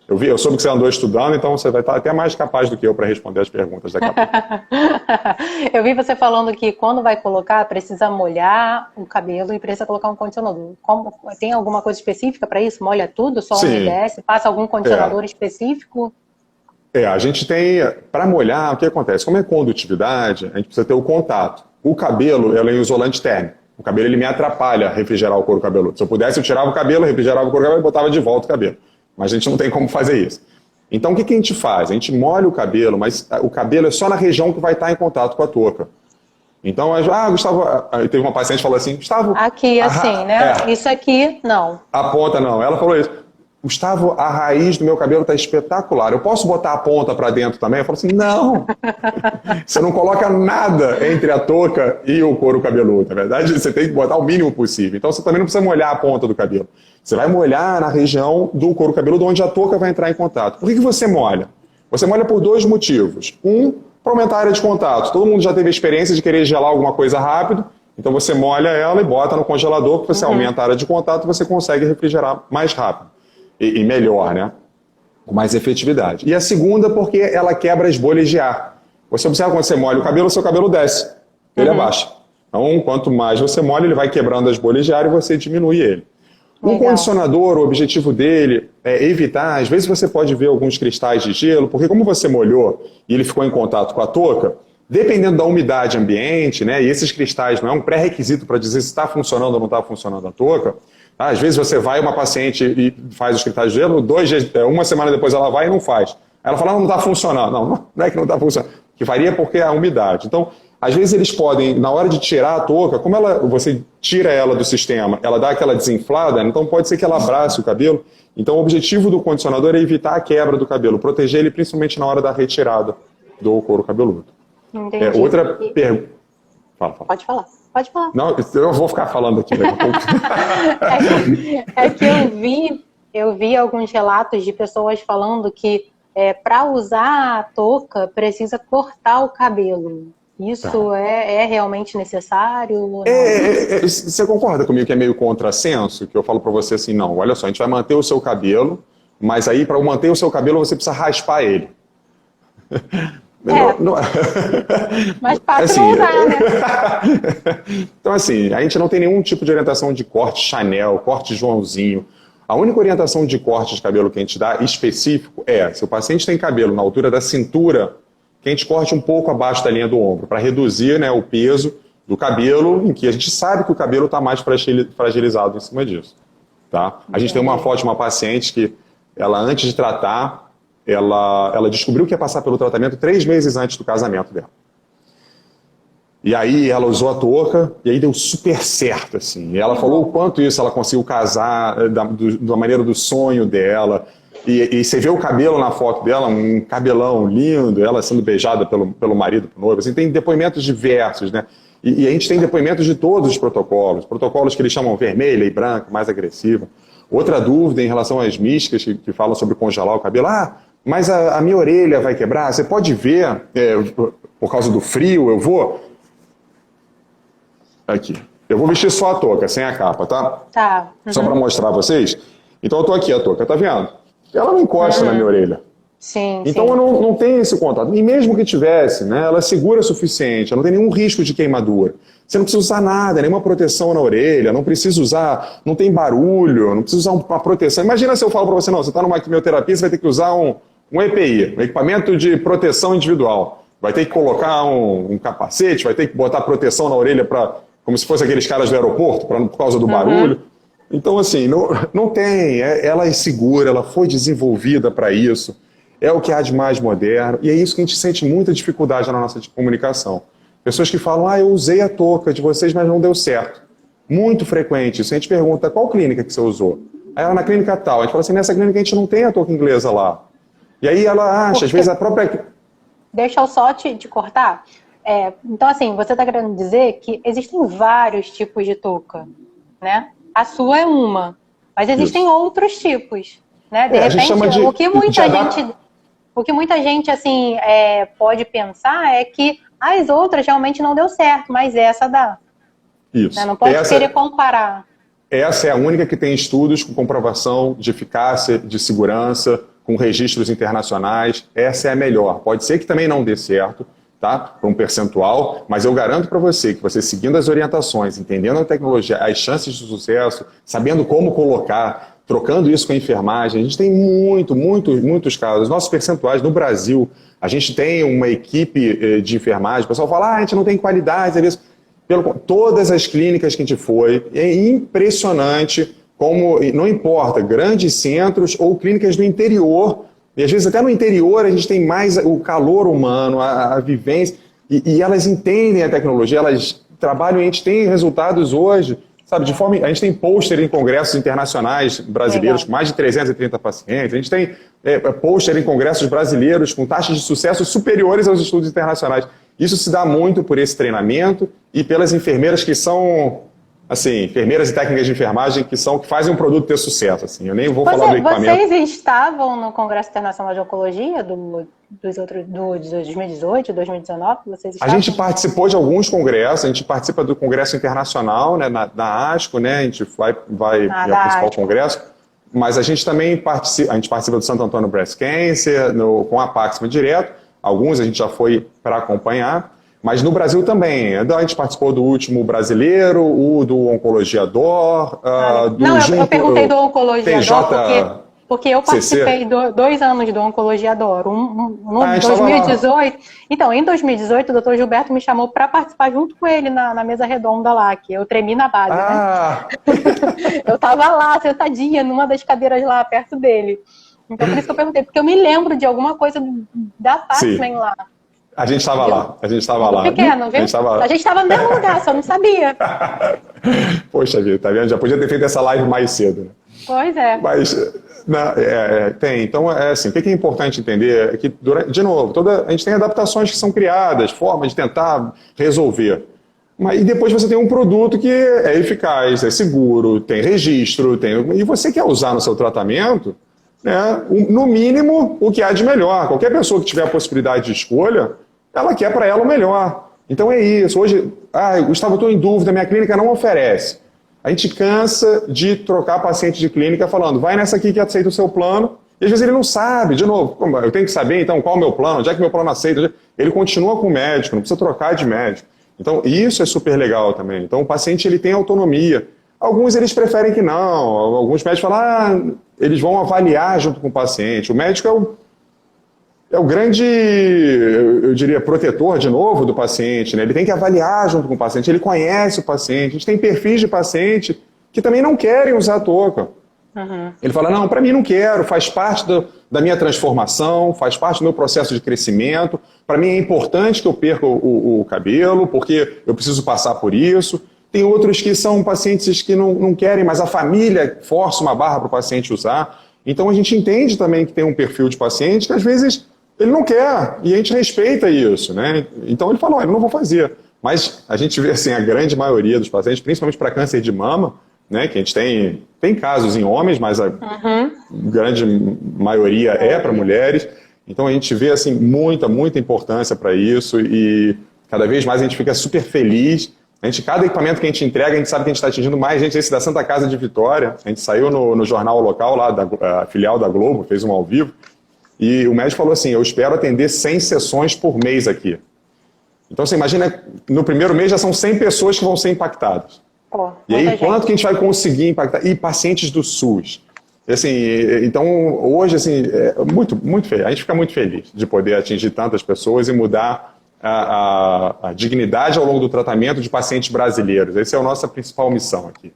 Eu soube que você andou estudando, então você vai estar até mais capaz do que eu para responder as perguntas daqui a pouco. Eu vi você falando que quando vai colocar, precisa molhar o cabelo e precisa colocar um condicionador. Tem alguma coisa específica para isso? Molha tudo? Só umedece? Passa algum condicionador específico? A gente tem, para molhar, o que acontece? Como é condutividade, a gente precisa ter o contato. O cabelo, ela é isolante térmico. O cabelo, ele me atrapalha a refrigerar o couro cabeludo. Se eu pudesse, eu tirava o cabelo, refrigerava o couro cabeludo e botava de volta o cabelo. Mas a gente não tem como fazer isso. Então, o que a gente faz? A gente molha o cabelo, mas o cabelo é só na região que vai estar em contato com a touca. Então, Gustavo, teve uma paciente que falou assim, Gustavo... Aqui, assim, né? Isso aqui, não. A ponta, não. Ela falou isso. Gustavo, a raiz do meu cabelo está espetacular. Eu posso botar a ponta para dentro também? Eu falo assim, não. Você não coloca nada entre a touca e o couro cabeludo. Na verdade, você tem que botar o mínimo possível. Então, você também não precisa molhar a ponta do cabelo. Você vai molhar na região do couro cabeludo onde a touca vai entrar em contato. Por que você molha? Você molha por 2 motivos. Para aumentar a área de contato. Todo mundo já teve a experiência de querer gelar alguma coisa rápido. Então, você molha ela e bota no congelador, que você aumenta a área de contato e você consegue refrigerar mais rápido. E melhor, né? Com mais efetividade. E a segunda, porque ela quebra as bolhas de ar. Você observa quando você molha o cabelo, seu cabelo desce. Ele abaixa. Então, quanto mais você molha, ele vai quebrando as bolhas de ar e você diminui ele. Um condicionador, o objetivo dele é evitar, às vezes você pode ver alguns cristais de gelo, porque como você molhou e ele ficou em contato com a touca, dependendo da umidade ambiente, né, e esses cristais não é um pré-requisito para dizer se está funcionando ou não está funcionando a touca, tá? Às vezes você vai, uma paciente e faz os cristais de gelo, 2 dias, uma semana depois ela vai e não faz. Ela fala, não está funcionando. Não é que não está funcionando, que varia porque é a umidade. Então, Às vezes eles podem, na hora de tirar a touca, como você tira ela do sistema, ela dá aquela desinflada, então pode ser que ela abrace o cabelo. Então o objetivo do condicionador é evitar a quebra do cabelo, proteger ele principalmente na hora da retirada do couro cabeludo. Entendi. Outra pergunta. Fala. Pode falar. Pode falar. Não, eu vou ficar falando aqui daqui a pouco. É que eu vi alguns relatos de pessoas falando que para usar a touca precisa cortar o cabelo. Isso é realmente necessário? Você concorda comigo que é meio contrassenso? Que eu falo para você assim, não, olha só, a gente vai manter o seu cabelo, mas aí para manter o seu cabelo você precisa raspar ele. Mas para assim, não usar, né? Então assim, a gente não tem nenhum tipo de orientação de corte Chanel, corte Joãozinho. A única orientação de corte de cabelo que a gente dá específico se o paciente tem cabelo na altura da cintura, que a gente corte um pouco abaixo da linha do ombro, para reduzir, né, o peso do cabelo, em que a gente sabe que o cabelo está mais fragilizado em cima disso. Tá? A gente tem uma foto de uma paciente que, ela antes de tratar, ela descobriu que ia passar pelo tratamento 3 meses antes do casamento dela. E aí ela usou a touca, e aí deu super certo, assim. E ela falou o quanto isso ela conseguiu casar da maneira do sonho dela. E você vê o cabelo na foto dela, um cabelão lindo, ela sendo beijada pelo marido, pelo noivo. Assim, tem depoimentos diversos, né? E a gente tem depoimentos de todos os protocolos que eles chamam vermelha e branca, mais agressiva. Outra dúvida em relação às místicas que falam sobre congelar o cabelo. Mas a minha orelha vai quebrar? Você pode ver, por causa do frio, eu vou... Aqui. Eu vou vestir só a touca, sem a capa, tá? Tá. Só para mostrar a vocês. Então eu tô aqui a touca, tá vendo? Ela não encosta na minha orelha. Sim, então eu não tenho esse contato. E mesmo que tivesse, né, ela é segura o suficiente, ela não tem nenhum risco de queimadura. Você não precisa usar nada, nenhuma proteção na orelha, não precisa usar, não tem barulho, não precisa usar uma proteção. Imagina se eu falo para você, não, você está numa quimioterapia, você vai ter que usar um EPI, um equipamento de proteção individual. Vai ter que colocar um capacete, vai ter que botar proteção na orelha como se fosse aqueles caras do aeroporto, por causa do barulho. Então, assim, não tem. Ela é segura, ela foi desenvolvida para isso. É o que há de mais moderno. E é isso que a gente sente muita dificuldade na nossa comunicação. Pessoas que falam, eu usei a touca de vocês, mas não deu certo. Muito frequente isso. A gente pergunta, qual clínica que você usou? Aí ela, na clínica tal. A gente fala assim, nessa clínica a gente não tem a touca inglesa lá. E aí ela acha, às vezes a própria... Deixa eu só te cortar. Então, assim, você está querendo dizer que existem vários tipos de touca, né? A sua é uma, mas existem outros tipos, né? De repente, o que muita gente assim, pode pensar é que as outras realmente não deu certo, mas essa dá. Isso. Né? Não pode querer comparar. Essa é a única que tem estudos com comprovação de eficácia, de segurança, com registros internacionais. Essa é a melhor. Pode ser que também não dê certo, tá? Para um percentual, mas eu garanto para você que você seguindo as orientações, entendendo a tecnologia, as chances de sucesso, sabendo como colocar, trocando isso com a enfermagem, a gente tem muitos casos. Nossos percentuais no Brasil, a gente tem uma equipe de enfermagem, o pessoal fala, a gente não tem qualidade, todas as clínicas que a gente foi, é impressionante como, não importa, grandes centros ou clínicas do interior. E às vezes até no interior a gente tem mais o calor humano, a vivência, e elas entendem a tecnologia, elas trabalham e a gente tem resultados hoje, sabe, a gente tem pôster em congressos internacionais brasileiros com mais de 330 pacientes, a gente tem pôster em congressos brasileiros com taxas de sucesso superiores aos estudos internacionais. Isso se dá muito por esse treinamento e pelas enfermeiras que são... assim, enfermeiras e técnicas de enfermagem que fazem um produto ter sucesso, assim. Eu nem vou falar do equipamento. Vocês estavam no Congresso Internacional de Oncologia de 2018, 2019? A gente participou de alguns congressos, a gente participa do Congresso Internacional, né, da ASCO, né, a gente vai ao principal congresso, mas a gente também participa do Santo Antônio Breast Cancer, com a Paxma direto, alguns a gente já foi para acompanhar. Mas no Brasil também. A gente participou do último brasileiro, o do Oncologia DOR. Eu perguntei do Oncologia DOR porque eu participei 2 anos do Oncologia DOR. Em 2018. Então, em 2018, o Dr. Gilberto me chamou para participar junto com ele na mesa redonda lá, que eu tremi na base, né? Eu estava lá, sentadinha, numa das cadeiras lá, perto dele. Então, por isso que eu perguntei, porque eu me lembro de alguma coisa da Paxman lá. A gente estava lá, a gente estava lá. Pequeno, viu? A gente estava no mesmo lugar, só não sabia. Poxa vida, tá vendo? Já podia ter feito essa live mais cedo, né? Pois é. Mas, tem. Então, assim, o que é importante entender é que, de novo, a gente tem adaptações que são criadas, formas de tentar resolver. E depois você tem um produto que é eficaz, é seguro, tem registro, e você quer usar no seu tratamento, né, no mínimo, o que há de melhor. Qualquer pessoa que tiver a possibilidade de escolha, ela quer para ela o melhor. Então é isso. Hoje, Gustavo, eu estou em dúvida, minha clínica não oferece. A gente cansa de trocar paciente de clínica falando, vai nessa aqui que aceita o seu plano, e às vezes ele não sabe. De novo, eu tenho que saber então qual é o meu plano, onde é que meu plano aceita. Ele continua com o médico, não precisa trocar de médico. Então isso é super legal também. Então o paciente ele tem autonomia. Alguns eles preferem que não, alguns médicos falam, eles vão avaliar junto com o paciente. O médico é o grande, eu diria, protetor, de novo, do paciente, né? Ele tem que avaliar junto com o paciente, ele conhece o paciente. A gente tem perfis de paciente que também não querem usar a touca. Uhum. Ele fala, não, para mim não quero, faz parte da minha transformação, faz parte do meu processo de crescimento. Para mim é importante que eu perca o cabelo, porque eu preciso passar por isso. Tem outros que são pacientes que não querem, mas a família força uma barra para o paciente usar. Então a gente entende também que tem um perfil de paciente que às vezes ele não quer, e a gente respeita isso, né? Então ele fala, eu não vou fazer. Mas a gente vê assim, a grande maioria dos pacientes, principalmente para câncer de mama, né, que a gente tem casos em homens, mas a grande maioria é para mulheres. Então a gente vê assim, muita importância para isso, e cada vez mais a gente fica super feliz. Cada equipamento que a gente entrega, a gente sabe que a gente está atingindo mais gente. Esse da Santa Casa de Vitória, a gente saiu no jornal local, lá da filial da Globo, fez um ao vivo, e o médico falou assim, eu espero atender 100 sessões por mês aqui. Então você imagina, no primeiro mês já são 100 pessoas que vão ser impactadas. E aí, quanto que a gente vai conseguir impactar? E pacientes do SUS. Assim, então, hoje, assim, é muito feliz. A gente fica muito feliz de poder atingir tantas pessoas e mudar a dignidade ao longo do tratamento de pacientes brasileiros. Essa é a nossa principal missão aqui.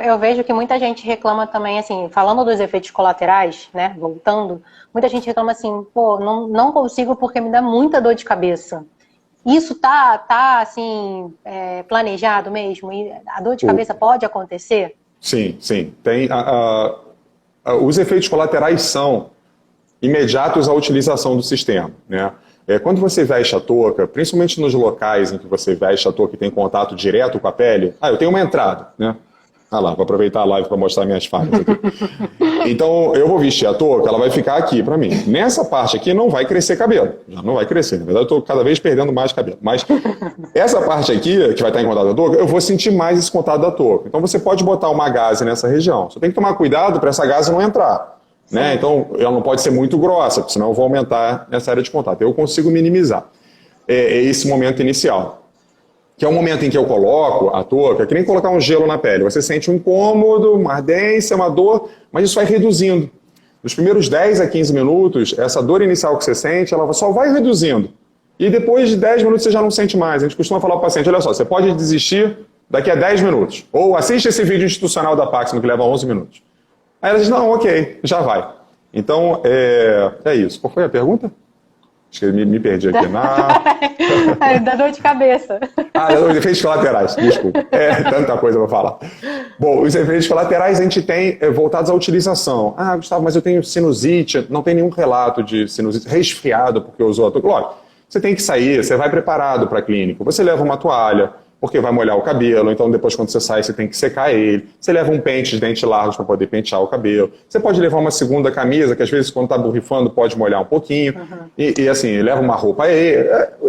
Eu vejo que muita gente reclama também, assim, falando dos efeitos colaterais, né, voltando, muita gente reclama assim, pô, não consigo porque me dá muita dor de cabeça. Isso tá assim, planejado mesmo? E a dor de cabeça pode acontecer? Sim. Tem, os efeitos colaterais são imediatos à utilização do sistema, né? Quando você veste a touca, principalmente nos locais em que você veste a touca e tem contato direto com a pele, eu tenho uma entrada, né? Vou aproveitar a live para mostrar minhas falhas aqui. Então, eu vou vestir a touca, ela vai ficar aqui para mim. Nessa parte aqui não vai crescer cabelo. Já não vai crescer. Na verdade, eu estou cada vez perdendo mais cabelo. Mas essa parte aqui, que vai estar em contato da touca, eu vou sentir mais esse contato da touca. Então, você pode botar uma gaze nessa região. Só tem que tomar cuidado para essa gaze não entrar. Né? Então, ela não pode ser muito grossa, porque senão eu vou aumentar essa área de contato. Eu consigo minimizar esse momento inicial. Que é o momento em que eu coloco a touca, é que nem colocar um gelo na pele. Você sente um incômodo, uma ardência, uma dor, mas isso vai reduzindo. Nos primeiros 10 a 15 minutos, essa dor inicial que você sente, ela só vai reduzindo. E depois de 10 minutos você já não sente mais. A gente costuma falar para o paciente, olha só, você pode desistir daqui a 10 minutos. Ou assiste esse vídeo institucional da Paxman, que leva 11 minutos. Aí ela diz, não, ok, já vai. Então, é isso. Qual foi a pergunta? Acho que me perdi aqui. Da dor de cabeça. Os efeitos colaterais, desculpa. Tanta coisa para falar. Bom, os efeitos colaterais a gente tem voltados à utilização. Gustavo, mas eu tenho sinusite, não tem nenhum relato de sinusite resfriado porque usou a touca. Lógico, você tem que sair, você vai preparado para a clínica. Você leva uma toalha, porque vai molhar o cabelo, então depois quando você sai você tem que secar ele. Você leva um pente de dente largos para poder pentear o cabelo. Você pode levar uma segunda camisa, que às vezes quando está borrifando pode molhar um pouquinho. E assim, leva uma roupa aí,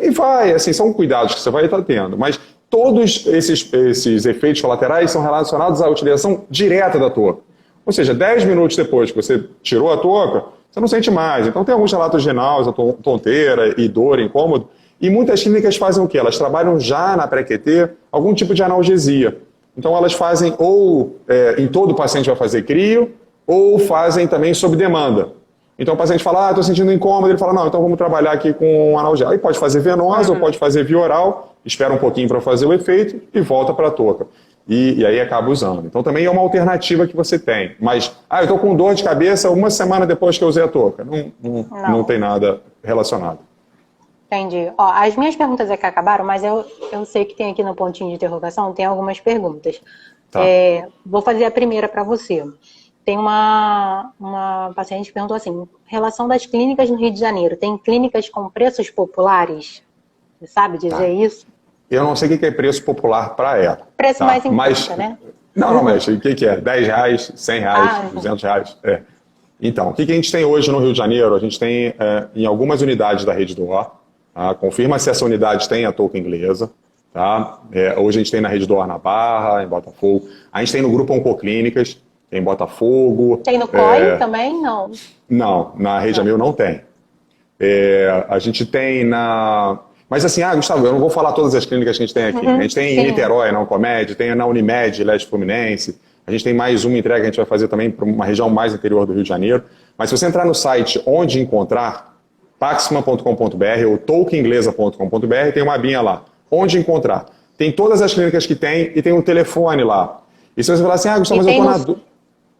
e vai, assim, são cuidados que você vai estar tendo. Mas todos esses efeitos colaterais são relacionados à utilização direta da touca. Ou seja, 10 minutos depois que você tirou a touca, você não sente mais. Então tem alguns relatos de náusea, tonteira e dor, incômodo. E muitas clínicas fazem o quê? Elas trabalham já na pré-QT algum tipo de analgesia. Então elas fazem ou em todo paciente vai fazer crio, ou fazem também sob demanda. Então o paciente fala, estou sentindo incômodo, ele fala, não, então vamos trabalhar aqui com analgésico. Aí pode fazer venosa ou pode fazer via oral, espera um pouquinho para fazer o efeito e volta para a touca. E aí acaba usando. Então também é uma alternativa que você tem. Mas, eu estou com dor de cabeça uma semana depois que eu usei a touca. Não tem nada relacionado. Entendi. Ó, as minhas perguntas aqui acabaram, mas eu sei que tem aqui no pontinho de interrogação, tem algumas perguntas. Tá. Vou fazer a primeira para você. Tem uma paciente que perguntou assim, relação das clínicas no Rio de Janeiro, tem clínicas com preços populares? Você sabe dizer isso? Eu não sei o que é preço popular para ela. Preço mais em conta, né? Não, mas o que é? R$10, R$100, R$200? Então, o que a gente tem hoje no Rio de Janeiro? A gente tem em algumas unidades da Rede D'Or, tá? Confirma se essa unidade tem a touca inglesa. Tá? Hoje a gente tem na Rede D'Or na Barra, em Botafogo. A gente tem no Grupo Oncoclínicas, em Botafogo. Tem no COI também? Não. Não, na Rede Amil não tem. A gente tem na... Mas assim, Gustavo, eu não vou falar todas as clínicas que a gente tem aqui. A gente tem em Niterói, na Oncomed, tem na Unimed, Leste Fluminense. A gente tem mais uma entrega que a gente vai fazer também para uma região mais interior do Rio de Janeiro. Mas se você entrar no site Onde Encontrar, paxman.com.br ou toucainglesa.com.br, tem uma abinha lá. Onde Encontrar. Tem todas as clínicas que tem e tem um telefone lá. E se você falar assim, Gustavo, mas eu estou na dúvida...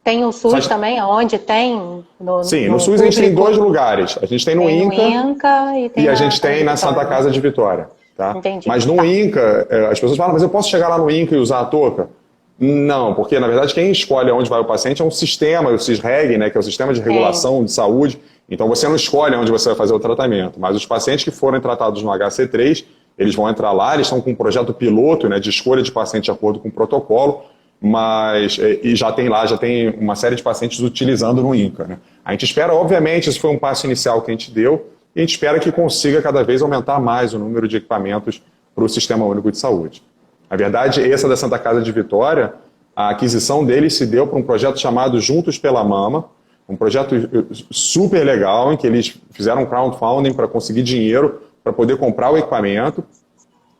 Tem o SUS também, onde tem? Sim, no SUS a gente tem 2 lugares. A gente tem no INCA e a gente tem na Santa Casa de Vitória. Tá? Entendi. Mas no INCA, as pessoas falam, mas eu posso chegar lá no INCA e usar a touca? Não, porque na verdade quem escolhe onde vai o paciente é um sistema, o SISREG, né, que é o Sistema de Regulação de Saúde. Então você não escolhe onde você vai fazer o tratamento. Mas os pacientes que forem tratados no HC3, eles vão entrar lá, eles estão com um projeto piloto, né, de escolha de paciente de acordo com o protocolo. E já tem uma série de pacientes utilizando no INCA. Né? A gente espera, obviamente, esse foi um passo inicial que a gente deu, e a gente espera que consiga cada vez aumentar mais o número de equipamentos para o Sistema Único de Saúde. Na verdade, essa da Santa Casa de Vitória, a aquisição dele se deu para um projeto chamado Juntos pela Mama, um projeto super legal, em que eles fizeram um crowdfunding para conseguir dinheiro para poder comprar o equipamento,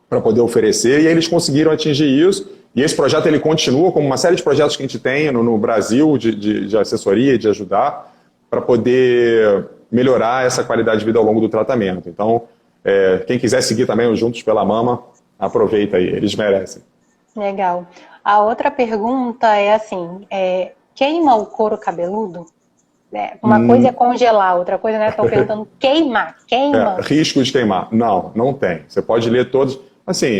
para poder oferecer, e aí eles conseguiram atingir isso. E esse projeto ele continua como uma série de projetos que a gente tem no Brasil de assessoria e de ajudar para poder melhorar essa qualidade de vida ao longo do tratamento. Então, quem quiser seguir também os Juntos pela Mama, aproveita aí, eles merecem. Legal. A outra pergunta é assim, queima o couro cabeludo? Uma coisa é congelar, outra coisa, né? Estão perguntando queima. Risco de queimar. Não tem. Você pode ler todos... Assim,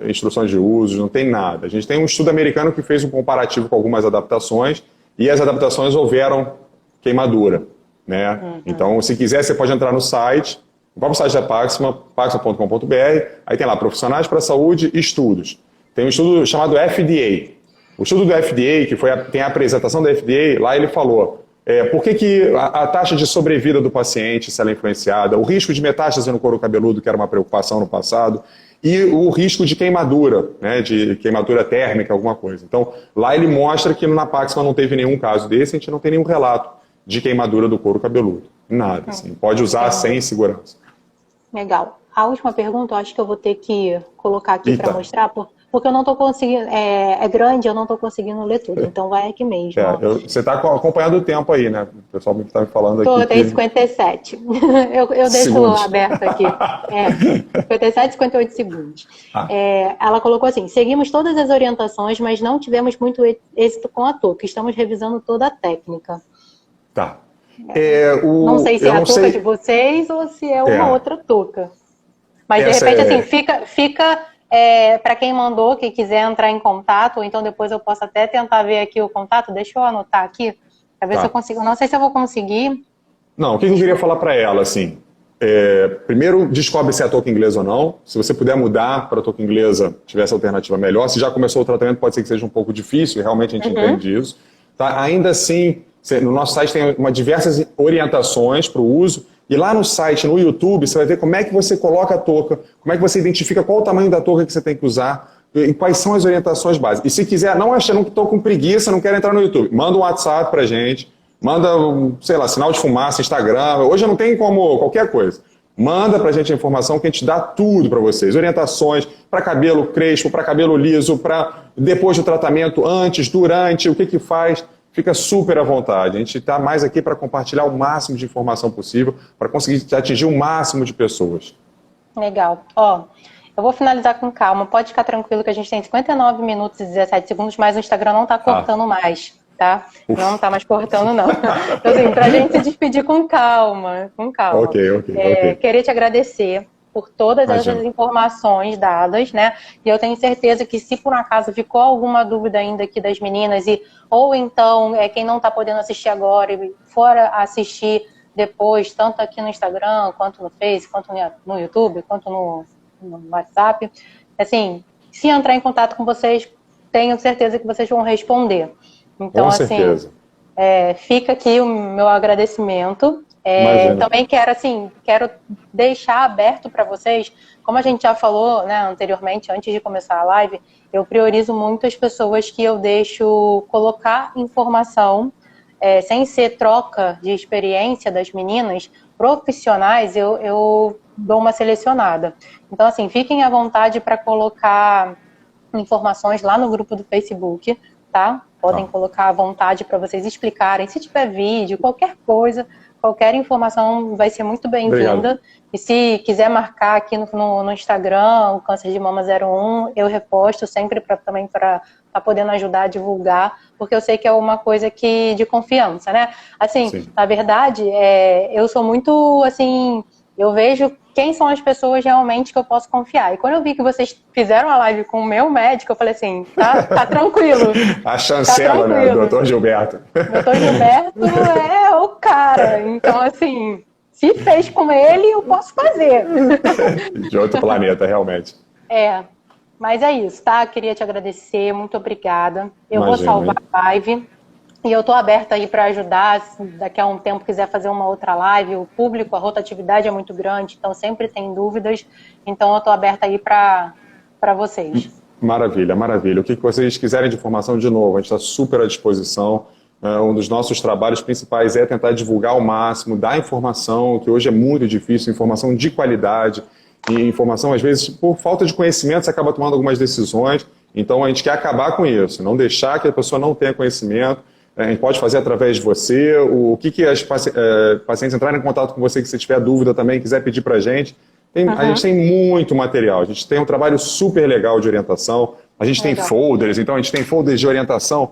instruções de uso, não tem nada. A gente tem um estudo americano que fez um comparativo com algumas adaptações e as adaptações houveram queimadura. Né? Então, se quiser, você pode entrar no site, o próprio site da Paxman, paxman.com.br, aí tem lá profissionais para a saúde e estudos. Tem um estudo chamado FDA. O estudo do FDA, que tem a apresentação da FDA, lá ele falou por que a taxa de sobrevida do paciente, se ela é influenciada, o risco de metástase no couro cabeludo, que era uma preocupação no passado, e o risco de queimadura, né, de queimadura térmica, alguma coisa. Então, lá ele mostra que na Paxman não teve nenhum caso desse, a gente não tem nenhum relato de queimadura do couro cabeludo. Nada, assim. Pode usar sem segurança. Legal. A última pergunta, eu acho que eu vou ter que colocar aqui para mostrar, porque eu não estou conseguindo, é grande, eu não estou conseguindo ler tudo, então vai aqui mesmo. Você está acompanhando o tempo aí, né? O pessoal que está me falando aqui. Tem 57. Eu deixo aberto aqui. 57, 58 segundos. Ela colocou assim, seguimos todas as orientações, mas não tivemos muito êxito com a touca. Estamos revisando toda a técnica. Tá. Não sei se é a touca de vocês ou se é uma outra touca. Mas, de repente, assim, fica para quem mandou, que quiser entrar em contato, ou então depois eu posso até tentar ver aqui o contato. Deixa eu anotar aqui, para ver se eu consigo. Não sei se eu vou conseguir. Não, o que eu queria falar para ela, assim, primeiro, descobre se é a touca inglesa ou não. Se você puder mudar para a touca inglesa, tiver essa alternativa melhor. Se já começou o tratamento, pode ser que seja um pouco difícil, realmente a gente entende isso. Tá? Ainda assim, no nosso site tem diversas orientações para o uso. E lá no site, no YouTube, você vai ver como é que você coloca a touca, como é que você identifica qual o tamanho da touca que você tem que usar e quais são as orientações básicas. E se quiser, não estou com preguiça, não quero entrar no YouTube, manda um WhatsApp pra gente, manda, sei lá, sinal de fumaça, Instagram, hoje não tem como qualquer coisa. Manda pra gente a informação que a gente dá tudo para vocês, orientações para cabelo crespo, para cabelo liso, para depois do tratamento, antes, durante, o que faz. Fica super à vontade. A gente está mais aqui para compartilhar o máximo de informação possível, para conseguir atingir o máximo de pessoas. Legal. Eu vou finalizar com calma. Pode ficar tranquilo que a gente tem 59 minutos e 17 segundos, mas o Instagram não está cortando mais, tá? Não está mais cortando, não. Então, assim, para a gente se despedir com calma. Ok. Queria te agradecer por todas Imagina. essas informações dadas, né? E eu tenho certeza que se por um acaso ficou alguma dúvida ainda aqui das meninas, ou então quem não está podendo assistir agora e for assistir depois, tanto aqui no Instagram, quanto no Face, quanto no YouTube, quanto no WhatsApp, assim, se entrar em contato com vocês, tenho certeza que vocês vão responder. Então, Com assim, certeza. fica aqui o meu agradecimento. Também quero deixar aberto para vocês, como a gente já falou, né, anteriormente, antes de começar a live, eu priorizo muito as pessoas que eu deixo colocar informação, sem ser troca de experiência das meninas, profissionais, eu dou uma selecionada. Então, assim, fiquem à vontade para colocar informações lá no grupo do Facebook, tá? Podem colocar à vontade para vocês explicarem. Se tiver vídeo, qualquer coisa, qualquer informação vai ser muito bem-vinda. E se quiser marcar aqui no Instagram, o Câncer de Mama 01, eu reposto sempre também para podendo ajudar a divulgar, porque eu sei que é uma coisa de confiança, né? Assim, sim, na verdade, eu sou muito, assim, eu vejo quem são as pessoas realmente que eu posso confiar. E quando eu vi que vocês fizeram a live com o meu médico, eu falei assim, tá tranquilo. A chancela, né? Doutor Gilberto. Doutor Gilberto é o cara. Então, assim, se fez com ele, eu posso fazer. De outro planeta, realmente. Mas é isso, tá? Queria te agradecer, muito obrigada. Eu vou salvar a live. E eu estou aberta aí para ajudar, se daqui a um tempo quiser fazer uma outra live, o público, a rotatividade é muito grande, então sempre tem dúvidas, então eu estou aberta aí para vocês. Maravilha, maravilha. O que vocês quiserem de informação, de novo, a gente está super à disposição. Um dos nossos trabalhos principais é tentar divulgar ao máximo, dar informação, que hoje é muito difícil, informação de qualidade, e informação, às vezes, por falta de conhecimento, você acaba tomando algumas decisões, então a gente quer acabar com isso, não deixar que a pessoa não tenha conhecimento. A gente pode fazer através de você, o que as pacientes entrarem em contato com você, que se tiver dúvida também, quiser pedir para a gente. A gente tem muito material, a gente tem um trabalho super legal de orientação, a gente tem folders, então a gente tem folders de orientação.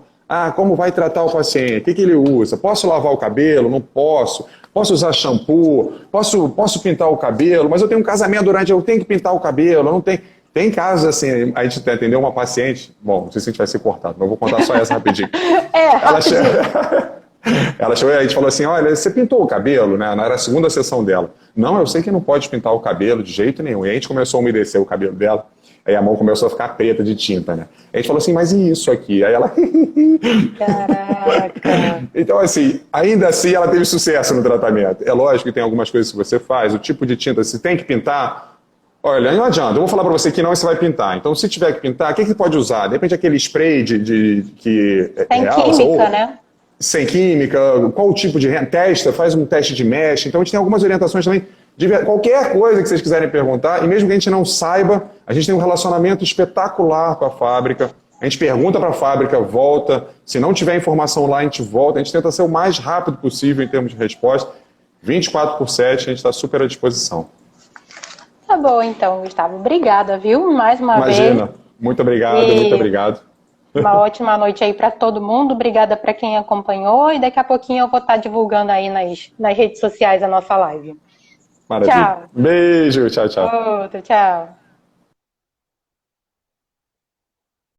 Como vai tratar o paciente, o que ele usa, posso lavar o cabelo, não posso, posso usar shampoo, posso pintar o cabelo, mas eu tenho um casamento eu tenho que pintar o cabelo, não tem... Tem casos assim, a gente atendeu uma paciente, bom, não sei se a gente vai ser cortado, mas eu vou contar só essa rapidinho. Ela chegou e a gente falou assim, olha, você pintou o cabelo, né? Era a segunda sessão dela. Não, eu sei que não pode pintar o cabelo de jeito nenhum. E a gente começou a umedecer o cabelo dela, aí a mão começou a ficar preta de tinta, né? A gente falou assim, mas e isso aqui? Aí ela... Caraca! Então, assim, ainda assim ela teve sucesso no tratamento. É lógico que tem algumas coisas que você faz, o tipo de tinta, se tem que pintar... Olha, não adianta, eu vou falar para você que não, você vai pintar. Então, se tiver que pintar, o que você pode usar? De repente, aquele spray que sem química, né? Sem química, qual o tipo de testa, faz um teste de mesh. Então, a gente tem algumas orientações também. Qualquer coisa que vocês quiserem perguntar, e mesmo que a gente não saiba, a gente tem um relacionamento espetacular com a fábrica. A gente pergunta para a fábrica, volta. Se não tiver informação lá, a gente volta. A gente tenta ser o mais rápido possível em termos de resposta. 24/7, a gente está super à disposição. Tá bom, então, Gustavo. Obrigada, viu? Mais uma vez. Imagina. Muito obrigado, muito obrigado. Uma ótima noite aí para todo mundo. Obrigada para quem acompanhou. E daqui a pouquinho eu vou estar divulgando aí nas redes sociais a nossa live. Maravilha. Tchau. Beijo, tchau, tchau. Outro, tchau.